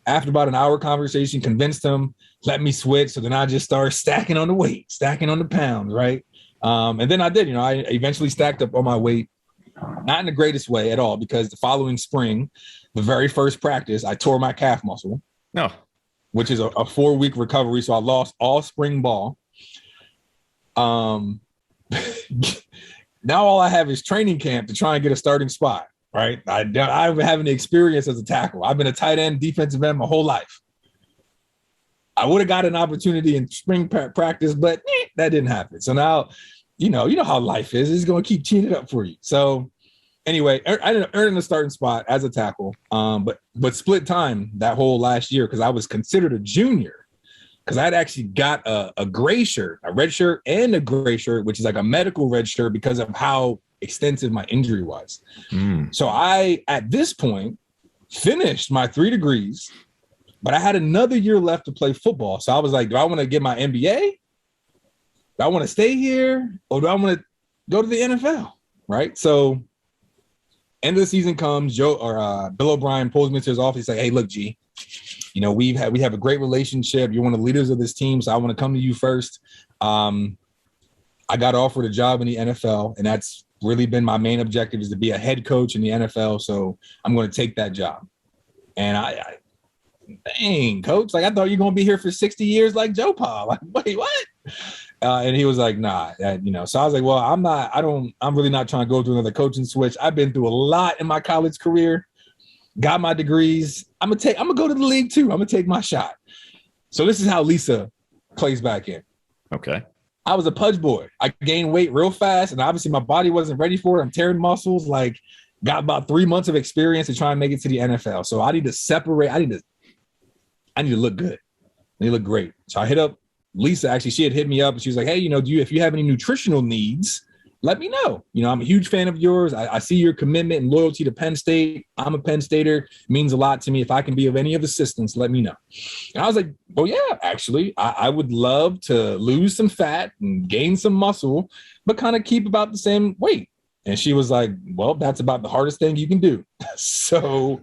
after about an hour conversation, convinced him, let me switch. So then I just started stacking on the weight, stacking on the pounds, right? And then I did, I eventually stacked up on my weight, not in the greatest way at all, because the following spring, the very first practice, I tore my calf muscle. No. Which is a 4-week recovery. So I lost all spring ball. Now all I have is training camp to try and get a starting spot, right? I have an experience as a tackle. I've been a tight end, defensive end my whole life. I would have got an opportunity in spring practice, but that didn't happen. So now, you know how life is. It's going to keep teeing it up for you. So anyway, I ended up earning a starting spot as a tackle, but split time that whole last year because I was considered a junior because I'd actually got a gray shirt, a red shirt and a gray shirt, which is like a medical red shirt because of how extensive my injury was. So I, at this point, finished my 3 degrees, but I had another year left to play football. So I was like, do I want to get my MBA? Do I want to stay here? Or do I want to go to the NFL? Right? So end of the season comes, Bill O'Brien pulls me to his office. He's like, hey, look, G, you know, we have a great relationship. You're one of the leaders of this team, so I want to come to you first. I got offered a job in the NFL, and that's really been my main objective, is to be a head coach in the NFL. So I'm going to take that job. And I dang, coach, like I thought you're going to be here for 60 years like Joe Pa. Like, wait, what? And he was like, nah, you know. So I was like, well, I'm really not trying to go through another coaching switch. I've been through a lot in my college career. Got my degrees. I'm gonna go to the league too. I'm gonna take my shot. So this is how Lisa plays back in. Okay. I was a pudge boy. I gained weight real fast, and obviously my body wasn't ready for it. I'm tearing muscles. Like, got about 3 months of experience to try and make it to the NFL. So I need to separate. I need to look good. I need to look great. So I hit up Lisa. Actually, she had hit me up, and she was like, hey, you know, if you have any nutritional needs, let me know. You know, I'm a huge fan of yours. I see your commitment and loyalty to Penn State. I'm a Penn Stater. It means a lot to me. If I can be of any of assistance, let me know. And I was like, well, yeah, actually, I would love to lose some fat and gain some muscle, but kind of keep about the same weight. And she was like, well, that's about the hardest thing you can do. So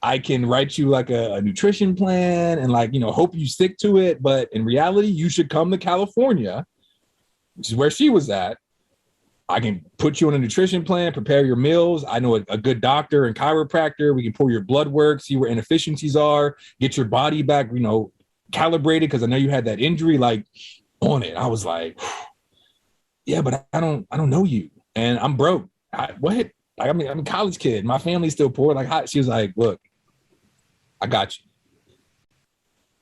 I can write you like a nutrition plan and, like, you know, hope you stick to it. But in reality, you should come to California, which is where she was at. I can put you on a nutrition plan, prepare your meals. I know a good doctor and chiropractor. We can pull your blood work, see where inefficiencies are, get your body back, you know, calibrated, because I know you had that injury, like, on it. I was like, yeah, but I don't know you, and I'm broke. What? I'm a college kid. My family's still poor. Like, she was like, look, I got you.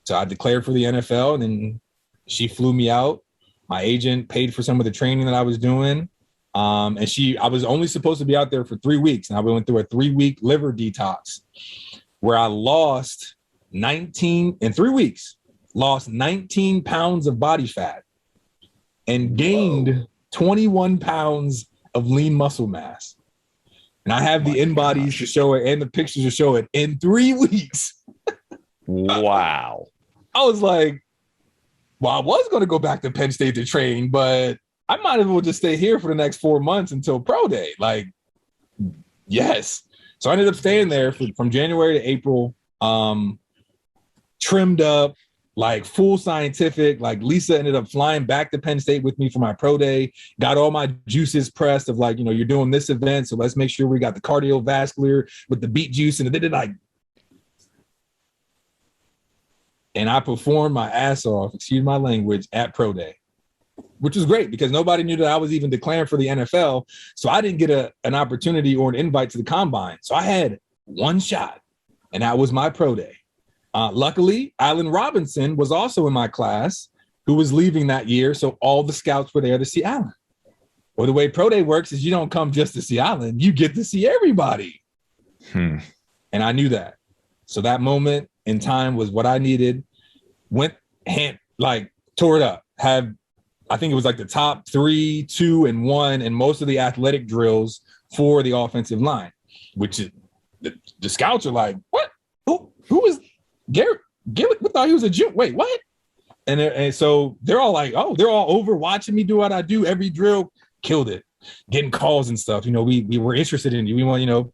So I declared for the NFL, and then she flew me out. My agent paid for some of the training that I was doing. And I was only supposed to be out there for 3 weeks. And I went through a 3-week liver detox where I lost 19 pounds of body fat and gained 21 pounds of lean muscle mass. And I have the in-bodies to show it and the pictures to show it in 3 weeks. Wow. I was like, well, I was going to go back to Penn State to train, but I might as well just stay here for the next 4 months until pro day. Like, yes. So I ended up staying there from January to April, trimmed up, like full scientific. Like, Lisa ended up flying back to Penn State with me for my pro day, got all my juices pressed of, like, you know, you're doing this event, so let's make sure we got the cardiovascular with the beet juice. And they did like, and I performed my ass off, excuse my language, at pro day, which was great because nobody knew that I was even declaring for the NFL. So I didn't get an opportunity or an invite to the combine. So I had one shot, and that was my pro day. Luckily, Allen Robinson was also in my class, who was leaving that year. So all the scouts were there to see Allen. Well, the way pro day works is you don't come just to see Allen, you get to see everybody. And I knew that. So that moment in time was what I needed. Tore it up. I think it was like the top 3, 2, and 1 in most of the athletic drills for the offensive line, which is the scouts are like, what? Who is Garry Gilliam? We thought he was a Jew. Wait, what? And so they're all like, oh, they're all over watching me do what I do. Every drill, killed it, getting calls and stuff. You know, we were interested in you. We want, you know,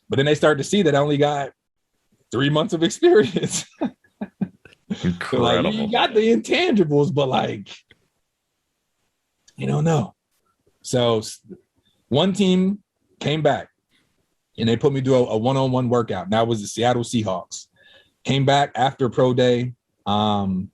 but then they start to see that I only got 3 months of experience. Incredible. Like, you got the intangibles, but like, you don't know. So one team came back and they put me through a one-on-one workout. And that was the Seattle Seahawks. Came back after pro day. And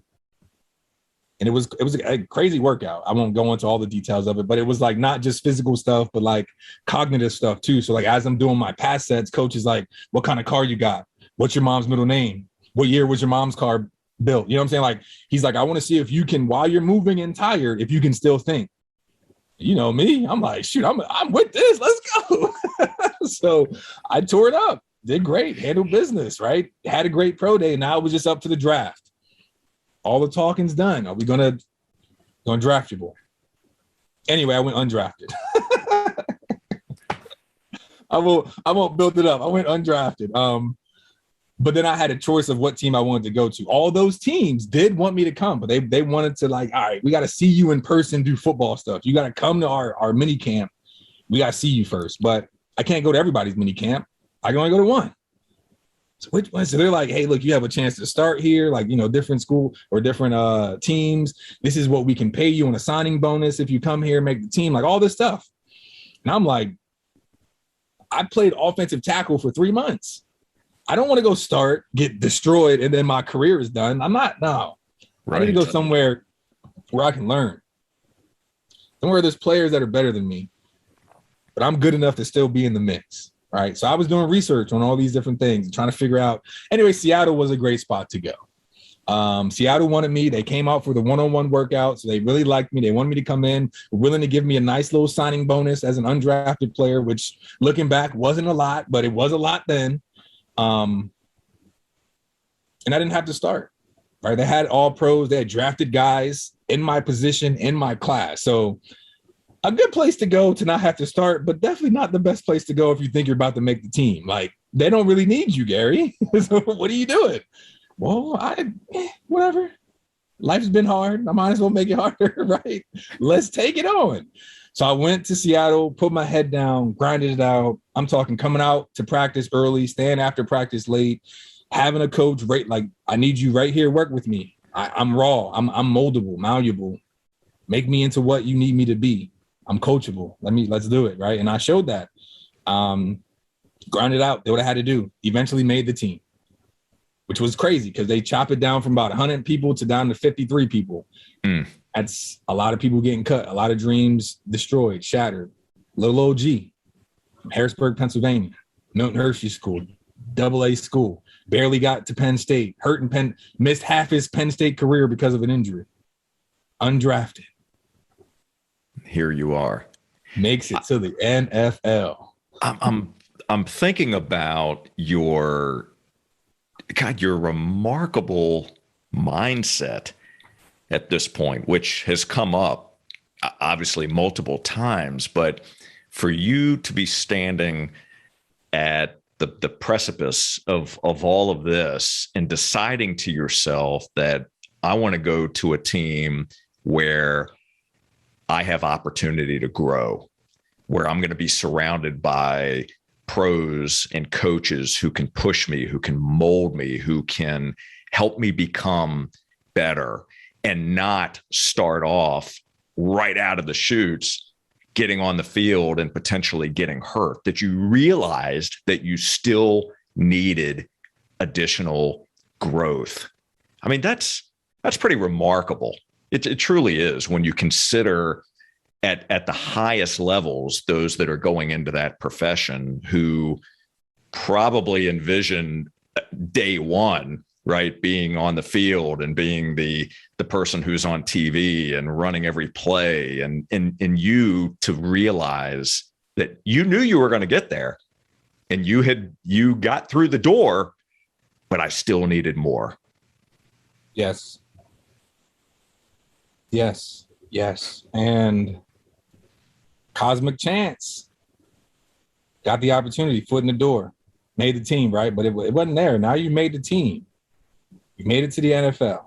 it was a crazy workout. I won't go into all the details of it, but it was like not just physical stuff, but like cognitive stuff too. So like, as I'm doing my pass sets, coach is like, what kind of car you got? What's your mom's middle name? What year was your mom's car built? You know what I'm saying? Like, he's like, I want to see if you can, while you're moving and tired, if you can still think. You know me, I'm like, shoot, I'm with this. Let's go. So I tore it up, did great, handled business, right? Had a great pro day. Now it was just up to the draft. all the talking's done. Are we gonna draft you, boy? Anyway, I went undrafted. I won't build it up. I went undrafted. But then I had a choice of what team I wanted to go to. All those teams did want me to come, but they wanted to, like, all right, we got to see you in person, do football stuff. You got to come to our mini camp. We got to see you first. But I can't go to everybody's mini camp. I can only go to one. So which one? So they're like, hey, look, you have a chance to start here, like, different school or different teams. This is what we can pay you on a signing bonus if you come here, make the team, like all this stuff. And I'm like, I played offensive tackle for 3 months. I don't want to go start, get destroyed, and then my career is done. I'm not, no. Right. I need to go somewhere where I can learn. Somewhere there's players that are better than me, but I'm good enough to still be in the mix, right? So I was doing research on all these different things and trying to figure out. Anyway, Seattle was a great spot to go. Seattle wanted me. They came out for the one-on-one workout, so they really liked me. They wanted me to come in, were willing to give me a nice little signing bonus as an undrafted player, which looking back wasn't a lot, but it was a lot then. And I didn't have to start, right? They had all pros. They had drafted guys in my position, in my class. So a good place to go to not have to start, but definitely not the best place to go if you think you're about to make the team. Like, they don't really need you, Gary. So what are you doing? Well, whatever. Life's been hard. I might as well make it harder, right? Let's take it on. So I went to Seattle, put my head down, grinded it out. I'm talking coming out to practice early, staying after practice late, having a coach right, like, I need you right here, work with me. I'm raw. I'm moldable, malleable. Make me into what you need me to be. I'm coachable. Let's do it, right? And I showed that. Grinded out, did what I had to do. Eventually made the team, which was crazy because they chop it down from about 100 people to down to 53 people. That's a lot of people getting cut, a lot of dreams destroyed, shattered. Little OG from Harrisburg, Pennsylvania, Milton Hershey School, AA school, barely got to Penn State, missed half his Penn State career because of an injury. Undrafted. Here you are. Makes it to the NFL. I'm thinking about your remarkable mindset at this point, which has come up obviously multiple times, but for you to be standing at the precipice of all of this and deciding to yourself that I want to go to a team where I have opportunity to grow, where I'm going to be surrounded by pros and coaches who can push me, who can mold me, who can help me become better, and not start off right out of the chutes, getting on the field and potentially getting hurt, that you realized that you still needed additional growth. I mean, that's pretty remarkable. It truly is when you consider at the highest levels, those that are going into that profession who probably envision day one, right, being on the field and being the person who's on TV and running every play, and you to realize that you knew you were going to get there and you got through the door, but I still needed more. Yes. And cosmic chance. Got the opportunity, foot in the door, made the team, right? But it wasn't there. Now you made the team. You made it to the NFL.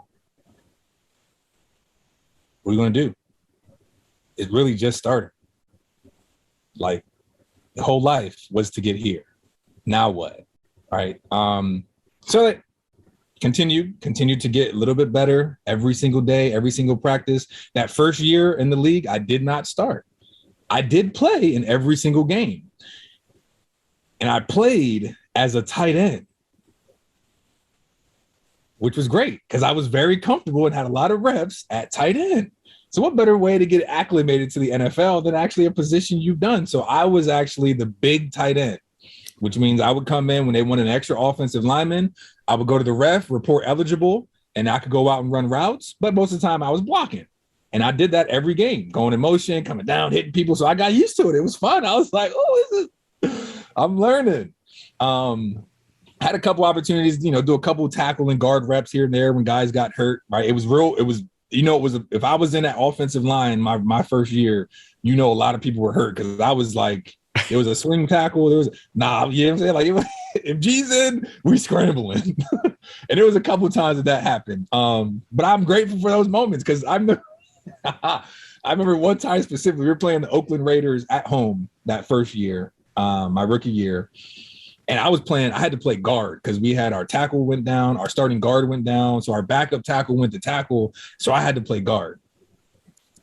What are you going to do? It really just started. Like, the whole life was to get here. Now what? Right? So that continued to get a little bit better every single day, every single practice. That first year in the league, I did not start. I did play in every single game. And I played as a tight end, which was great because I was very comfortable and had a lot of reps at tight end. So what better way to get acclimated to the NFL than actually a position you've done? So I was actually the big tight end, which means I would come in when they wanted an extra offensive lineman. I would go to the ref, report eligible, and I could go out and run routes. But most of the time I was blocking. And I did that every game, going in motion, coming down, hitting people. So I got used to it. It was fun. I was like, I'm learning. Had a couple opportunities, do a couple tackle and guard reps here and there when guys got hurt, right? It was, if I was in that offensive line my first year, a lot of people were hurt because I was like, it was a swing tackle. There was, you know what I'm saying? Like, if G's in, we scrambling. And there was a couple of times that happened. But I'm grateful for those moments because I remember one time specifically, we were playing the Oakland Raiders at home that first year, my rookie year. And I had to play guard because we had our tackle went down, our starting guard went down. So our backup tackle went to tackle. So I had to play guard.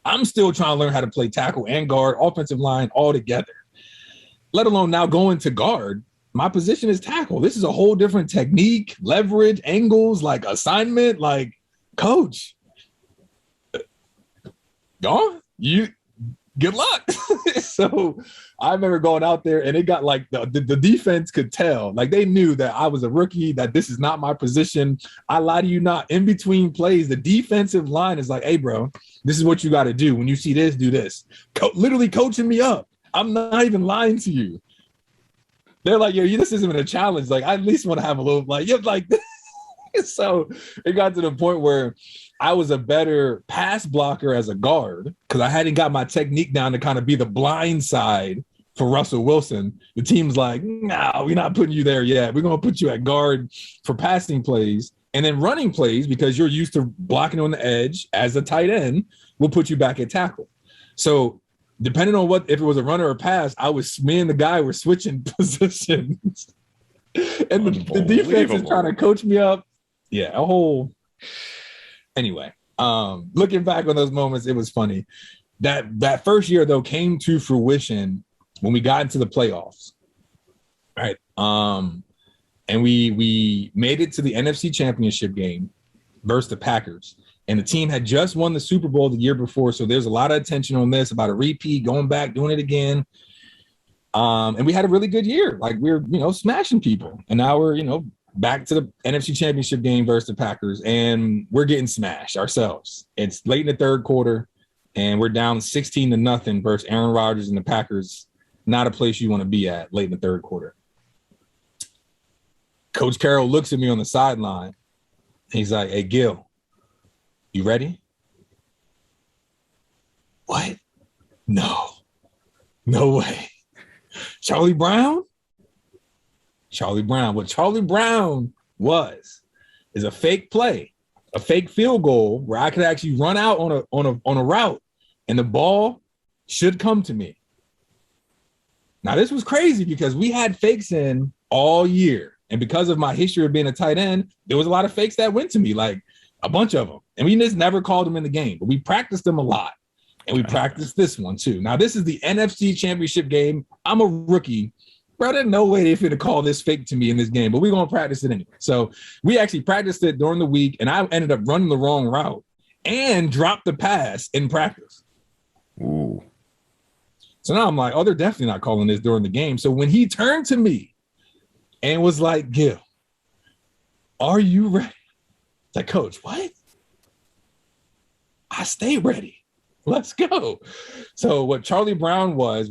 I'm still trying to learn how to play tackle and guard, offensive line all together, let alone now going to guard. My position is tackle. This is a whole different technique, leverage, angles, like assignment, like coach. Gone? Good luck. So I remember going out there and it got like the defense could tell, like they knew that I was a rookie, that this is not my position. I lie to you not. In between plays, the defensive line is like, hey, bro, this is what you got to do. When you see this, do this. Literally coaching me up. I'm not even lying to you. They're like, yo, this isn't even a challenge. Like, I at least want to have a little, like, yeah, like, so it got to the point where I was a better pass blocker as a guard because I hadn't got my technique down to kind of be the blind side for Russell Wilson. The team's like, no, we're not putting you there yet. We're going to put you at guard for passing plays and then running plays because you're used to blocking on the edge as a tight end. We'll put you back at tackle. So depending on if it was a runner or pass, me and the guy were switching positions. And the defense is trying to coach me up. Yeah, anyway, looking back on those moments, it was funny. That first year, though, came to fruition when we got into the playoffs. Right. And we made it to the NFC Championship game versus the Packers. And the team had just won the Super Bowl the year before. So there's a lot of attention on this about a repeat, going back, doing it again. And we had a really good year. Like we were, smashing people. And now we're, back to the NFC Championship game versus the Packers. And we're getting smashed ourselves. It's late in the third quarter. And we're down 16-0 versus Aaron Rodgers and the Packers. Not a place you want to be at late in the third quarter. Coach Carroll looks at me on the sideline. He's like, hey, Gil, you ready? What? No way. Charlie Brown? What Charlie Brown is a fake play, a fake field goal where I could actually run out on a route and the ball should come to me. Now, this was crazy because we had fakes in all year. And because of my history of being a tight end, there was a lot of fakes that went to me, like a bunch of them. And we just never called them in the game, but we practiced them a lot. And we practiced this one too. Now, this is the NFC Championship game. I'm a rookie. Bro, there's no way they're going to call this fake to me in this game, but we're going to practice it anyway. So we actually practiced it during the week, and I ended up running the wrong route and dropped the pass in practice. Ooh. So now I'm like, oh, they're definitely not calling this during the game. So when he turned to me and was like, Gil, are you ready? It's like, Coach, what? I stay ready. Let's go. So what Charlie Brown was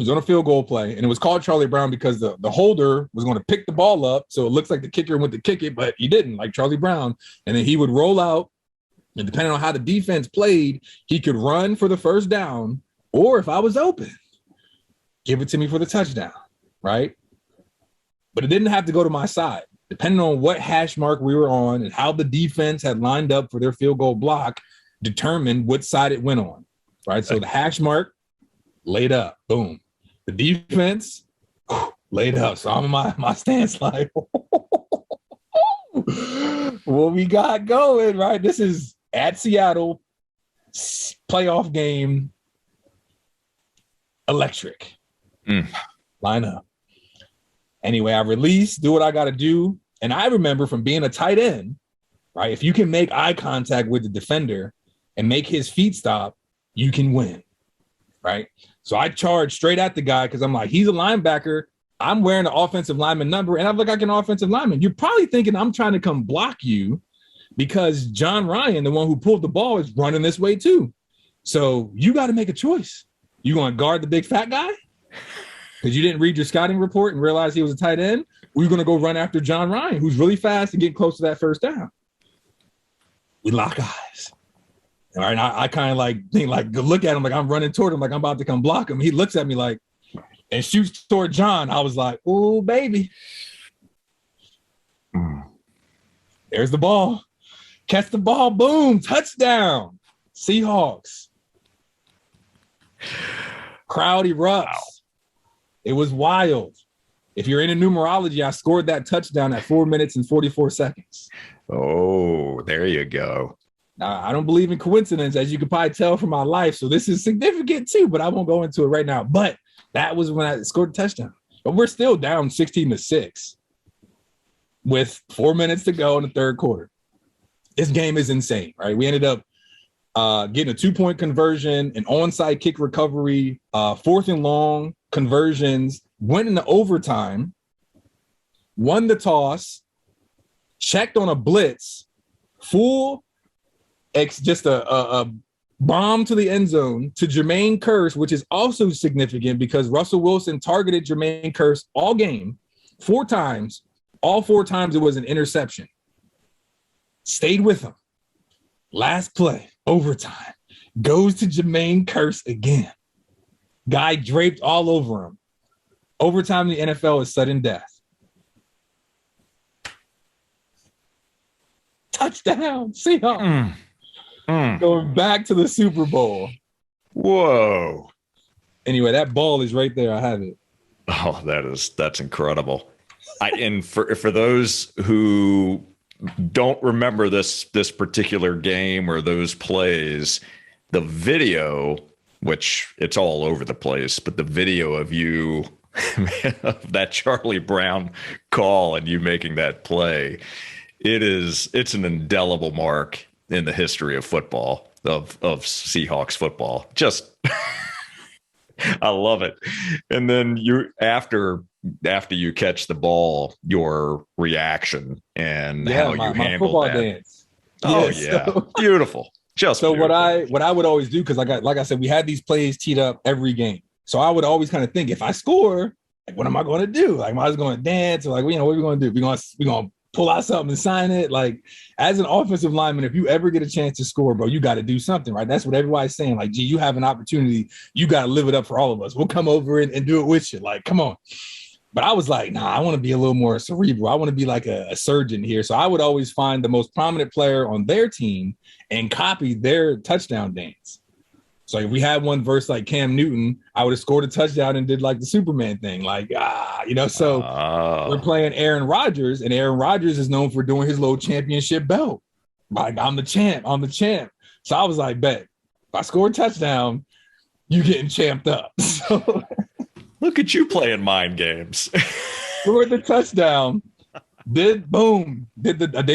on a field goal play, and it was called Charlie Brown because the holder was going to pick the ball up, so it looks like the kicker went to kick it, but he didn't, like Charlie Brown. And then he would roll out, and depending on how the defense played, he could run for the first down, or if I was open, give it to me for the touchdown, right? But it didn't have to go to my side. Depending on what hash mark we were on and how the defense had lined up for their field goal block, determined what side it went on, right? So the hash mark, laid up, boom. The defense, laid up. So I'm in my stance like, what we got going, right? This is at Seattle, playoff game, electric. Line up. Anyway, I release, do what I got to do. And I remember from being a tight end, right? If you can make eye contact with the defender and make his feet stop, you can win, right? So I charge straight at the guy because I'm like, he's a linebacker. I'm wearing an offensive lineman number, and I look like an offensive lineman. You're probably thinking I'm trying to come block you because John Ryan, the one who pulled the ball, is running this way too. So you got to make a choice. You going to guard the big fat guy Because you didn't read your scouting report and realize he was a tight end. We're going to go run after John Ryan, who's really fast and get close to that first down. We lock eyes. All right, I kind of like think like look at him like I'm running toward him like I'm about to come block him. He looks at me like and shoots toward John. I was like, "Oh, baby." There's the ball. Catch the ball. Boom. Touchdown. Seahawks. Crowd erupts. Wow. It was wild. If you're into numerology, I scored that touchdown at 4 minutes and 44 seconds. Oh, there you go. I don't believe in coincidence, as you can probably tell from my life. So this is significant too, but I won't go into it right now. But that was when I scored a touchdown. But we're still down 16-6 with 4 minutes to go in the third quarter. This game is insane, right? We ended up getting a 2-point conversion, an onside kick recovery, 4th and long conversions, went into overtime, won the toss, checked on a blitz, just a bomb to the end zone to Jermaine Kearse, which is also significant because Russell Wilson targeted Jermaine Kearse all game 4 times. All 4 times it was an interception. Stayed with him. Last play, overtime, goes to Jermaine Kearse again. Guy draped all over him. Overtime in the NFL is sudden death. Touchdown, Seahawks. Going back to the Super Bowl. Whoa. Anyway, that ball is right there. I have it. Oh, that's incredible. And for those who don't remember this particular game or those plays, the video, which it's all over the place, but the video of you of that Charlie Brown call and you making that play, it's an indelible mark in the history of football, of Seahawks football. Just I love it. And then after you catch the ball, your reaction and how you handle that. Dance. Oh yeah, so, beautiful. Just so beautiful. what I would always do, because like I said, we had these plays teed up every game. So I would always kind of think, if I score, like, what am I going to do? Like, am I just going to dance, or like, what are we going to do? We're going to pull out something and sign it. Like, as an offensive lineman, if you ever get a chance to score, bro, you got to do something, right? That's what everybody's saying. Like, gee, you have an opportunity. You got to live it up for all of us. We'll come over and do it with you. Like, come on. But I was like, nah, I want to be a little more cerebral. I want to be like a surgeon here. So I would always find the most prominent player on their team and copy their touchdown dance. So if we had one verse like Cam Newton, I would have scored a touchdown and did like the Superman thing. Like, so we're playing Aaron Rodgers, and Aaron Rodgers is known for doing his little championship belt. Like, I'm the champ. So I was like, bet, if I score a touchdown, you getting champed up. So look at you playing mind games. Scored the touchdown. They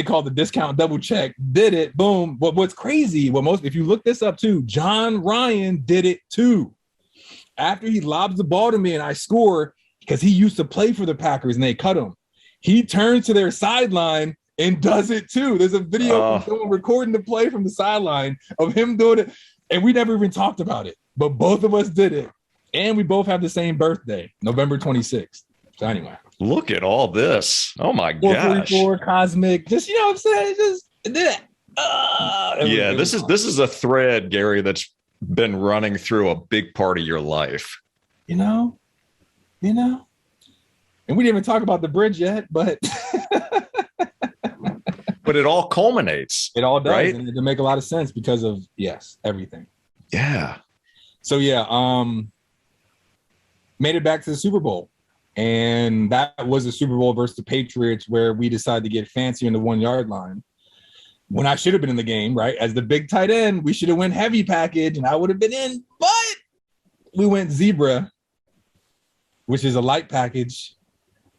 call the discount double check, did it, boom. But what's crazy, if you look this up too, John Ryan did it too. After he lobs the ball to me and I score, because he used to play for the Packers and they cut him, he turns to their sideline and does it too. There's a video of someone recording the play from the sideline of him doing it, and we never even talked about it, but both of us did it. And we both have the same birthday, November 26th. So anyway. Look at all this. Oh, my gosh. 444 cosmic. Just, you know what I'm saying? Just did it. Yeah, this is a thread, Gary, that's been running through a big part of your life. You know? And we didn't even talk about the bridge yet, but but it all culminates. It all does. Right? And it make a lot of sense because of, everything. Yeah. So, made it back to the Super Bowl. And that was the Super Bowl versus the Patriots, where we decided to get fancy on the 1 yard line when I should have been in the game, right? As the big tight end, we should have went heavy package and I would have been in, but we went zebra, which is a light package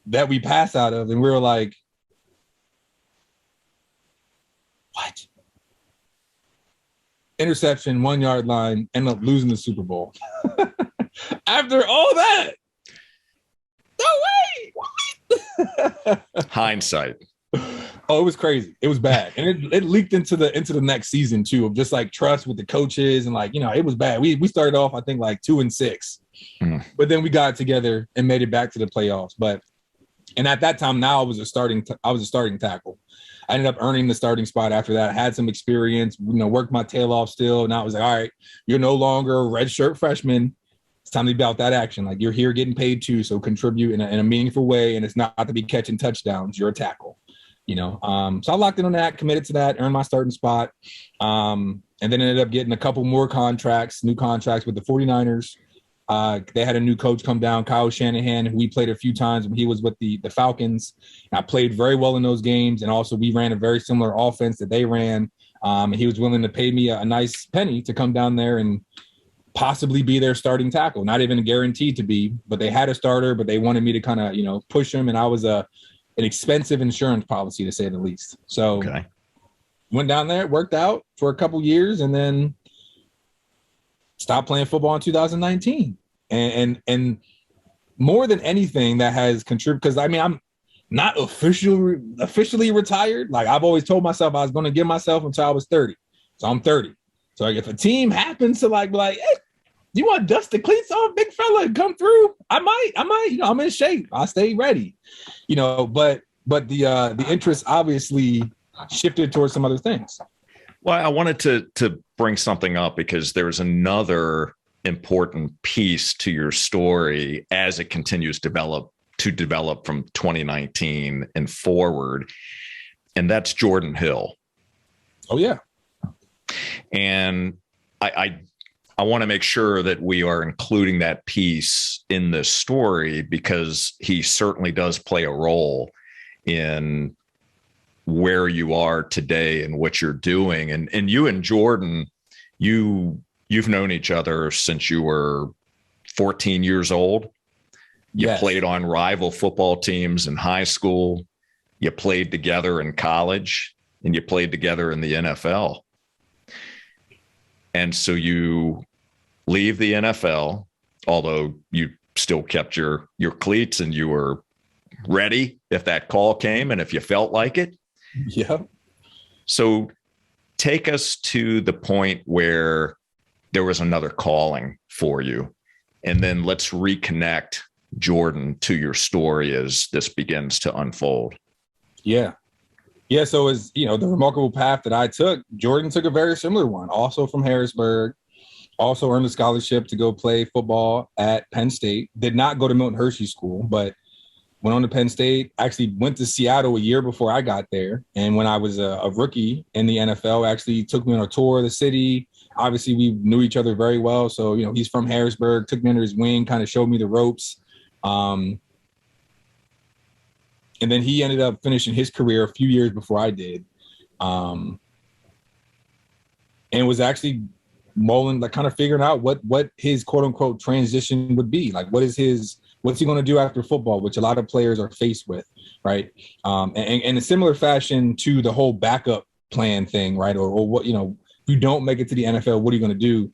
that we pass out of. And we were like, what? Interception, 1 yard line, end up losing the Super Bowl. After all that. No way! Hindsight. Oh, it was crazy. It was bad, and it leaked into the next season too, of just like trust with the coaches and like, it was bad. We started off, I think, like 2-6, But then we got together and made it back to the playoffs. And at that time, now I was a starting tackle. I ended up earning the starting spot after that. I had some experience, worked my tail off still. And I was like, all right, you're no longer a redshirt freshman. It's time to be about that action. Like, you're here getting paid too, so contribute in a meaningful way. And it's not to be catching touchdowns. You're a tackle, So I locked in on that, committed to that, earned my starting spot. And then ended up getting a couple more new contracts with the 49ers. They had a new coach come down, Kyle Shanahan, who we played a few times when he was with the Falcons. And I played very well in those games. And also we ran a very similar offense that they ran. And he was willing to pay me a nice penny to come down there and possibly be their starting tackle. Not even guaranteed to be, but they had a starter, but they wanted me to kind of, push him. And I was an expensive insurance policy, to say the least. So went down there, worked out for a couple years, and then stopped playing football in 2019. And more than anything that has contributed, because I'm not officially retired. Like, I've always told myself I was going to give myself until I was 30. So I'm 30. So like, if a team happens to be like, hey, you want to dust the cleats off, big fella, and come through? I might, I'm in shape. I stay ready, but the interest obviously shifted towards some other things. Well, I wanted to bring something up because there's another important piece to your story as it continues to develop from 2019 and forward, and that's Jordan Hill. Oh yeah. And I want to make sure that we are including that piece in this story because he certainly does play a role in where you are today and what you're doing. And you and Jordan, you've known each other since you were 14 years old. You played on rival football teams in high school. You played together in college, and you played together in the NFL. And so you leave the NFL, although you still kept your cleats and you were ready if that call came and if you felt like it. Yeah. So take us to the point where there was another calling for you, and then let's reconnect Jordan to your story as this begins to unfold. Yeah. Yeah. So as the remarkable path that I took, Jordan took a very similar one, also from Harrisburg, also earned a scholarship to go play football at Penn State, did not go to Milton Hershey school, but went on to Penn State, actually went to Seattle a year before I got there. And when I was a rookie in the NFL, actually took me on a tour of the city. Obviously, we knew each other very well. So, he's from Harrisburg, took me under his wing, kind of showed me the ropes. And then he ended up finishing his career a few years before I did. And was actually mulling, kind of figuring out what his quote unquote transition would be. Like, what's he going to do after football, which a lot of players are faced with, right? And in a similar fashion to the whole backup plan thing, right? Or what, if you don't make it to the NFL, what are you going to do?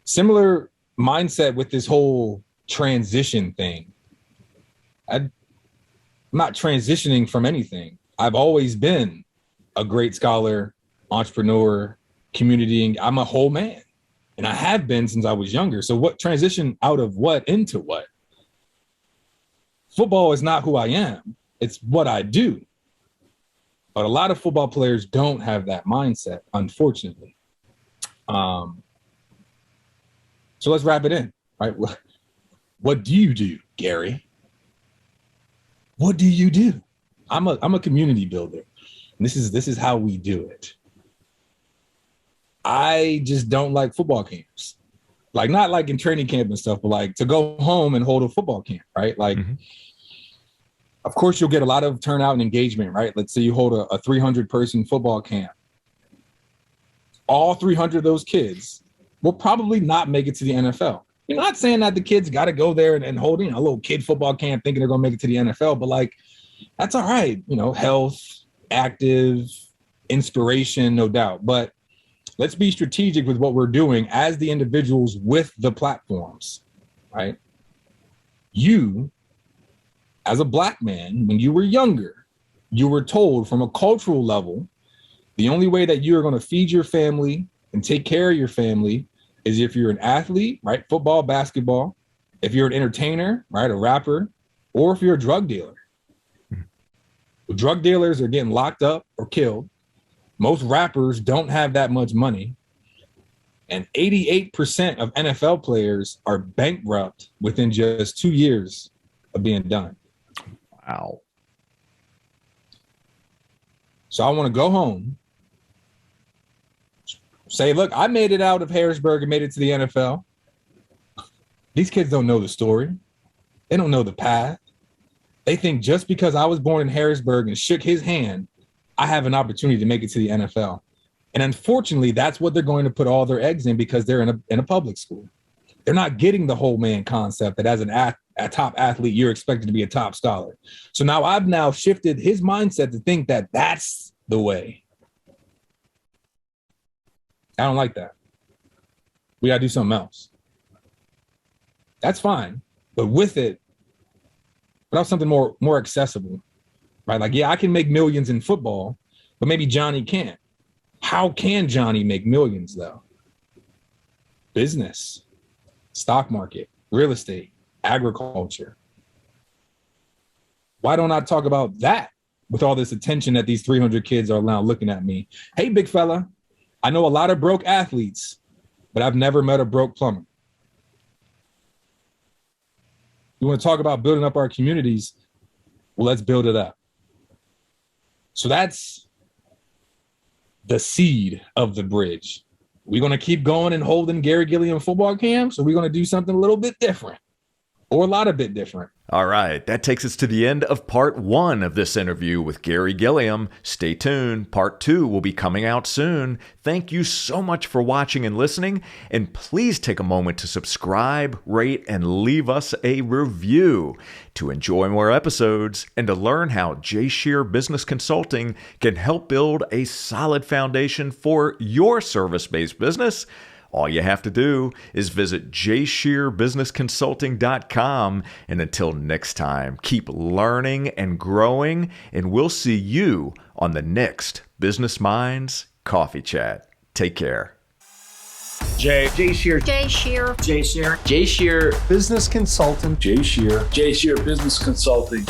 Similar mindset with this whole transition thing. I'm not transitioning from anything. I've always been a great scholar, entrepreneur, community. I'm a whole man, and I have been since I was younger. So what transition out of what into what? Football is not who I am. It's what I do. But a lot of football players don't have that mindset, unfortunately. So let's wrap it in, right? What do you do, Garry? What do you do? I'm a community builder. And this is how we do it. I just don't like football camps. Like, not like in training camp and stuff, but like to go home and hold a football camp, right? Like, Of course, you'll get a lot of turnout and engagement, right? Let's say you hold a 300-person football camp. All 300 of those kids will probably not make it to the NFL. You're not saying that the kids got to go there and hold, a little kid football camp thinking they're going to make it to the NFL, but like, that's all right. Health, active, inspiration, no doubt. But let's be strategic with what we're doing as the individuals with the platforms, right? You, as a Black man, when you were younger, you were told from a cultural level, the only way that you are going to feed your family and take care of your family is if you're an athlete, right? Football, basketball, if you're an entertainer, right, a rapper, or if you're a drug dealer. Drug dealers are getting locked up or killed. Most rappers don't have that much money. And 88% of NFL players are bankrupt within just 2 years of being done. Wow. So I want to go home, say, look, I made it out of Harrisburg and made it to the NFL. These kids don't know the story. They don't know the path. They think just because I was born in Harrisburg and shook his hand, I have an opportunity to make it to the NFL. And unfortunately, that's what they're going to put all their eggs in because they're in a public school. They're not getting the whole man concept that as a top athlete, you're expected to be a top scholar. So now I've now shifted his mindset to think that that's the way. I don't like that. We got to do something else. That's fine. But with it, put out something more accessible, right? Like, yeah, I can make millions in football, but maybe Johnny can't. How can Johnny make millions, though? Business, stock market, real estate, agriculture. Why don't I talk about that with all this attention that these 300 kids are now looking at me? Hey, big fella, I know a lot of broke athletes, but I've never met a broke plumber. You want to talk about building up our communities? Well, let's build it up. So that's the seed of the bridge. We're going to keep going and holding Garry Gilliam football camps, or we're going to do something a little bit different, or a lot of bit different. All right, that takes us to the end of part 1 of this interview with Garry Gilliam. Stay tuned. Part 2 will be coming out soon. Thank you so much for watching and listening, and please take a moment to subscribe, rate, and leave us a review. To enjoy more episodes and to learn how J. Shear Business Consulting can help build a solid foundation for your service-based business, all you have to do is visit jshearbusinessconsulting.com. And until next time, keep learning and growing, and we'll see you on the next Business Minds Coffee Chat. Take care. J Shear J Shear Business Consulting. J Shear Business Consulting.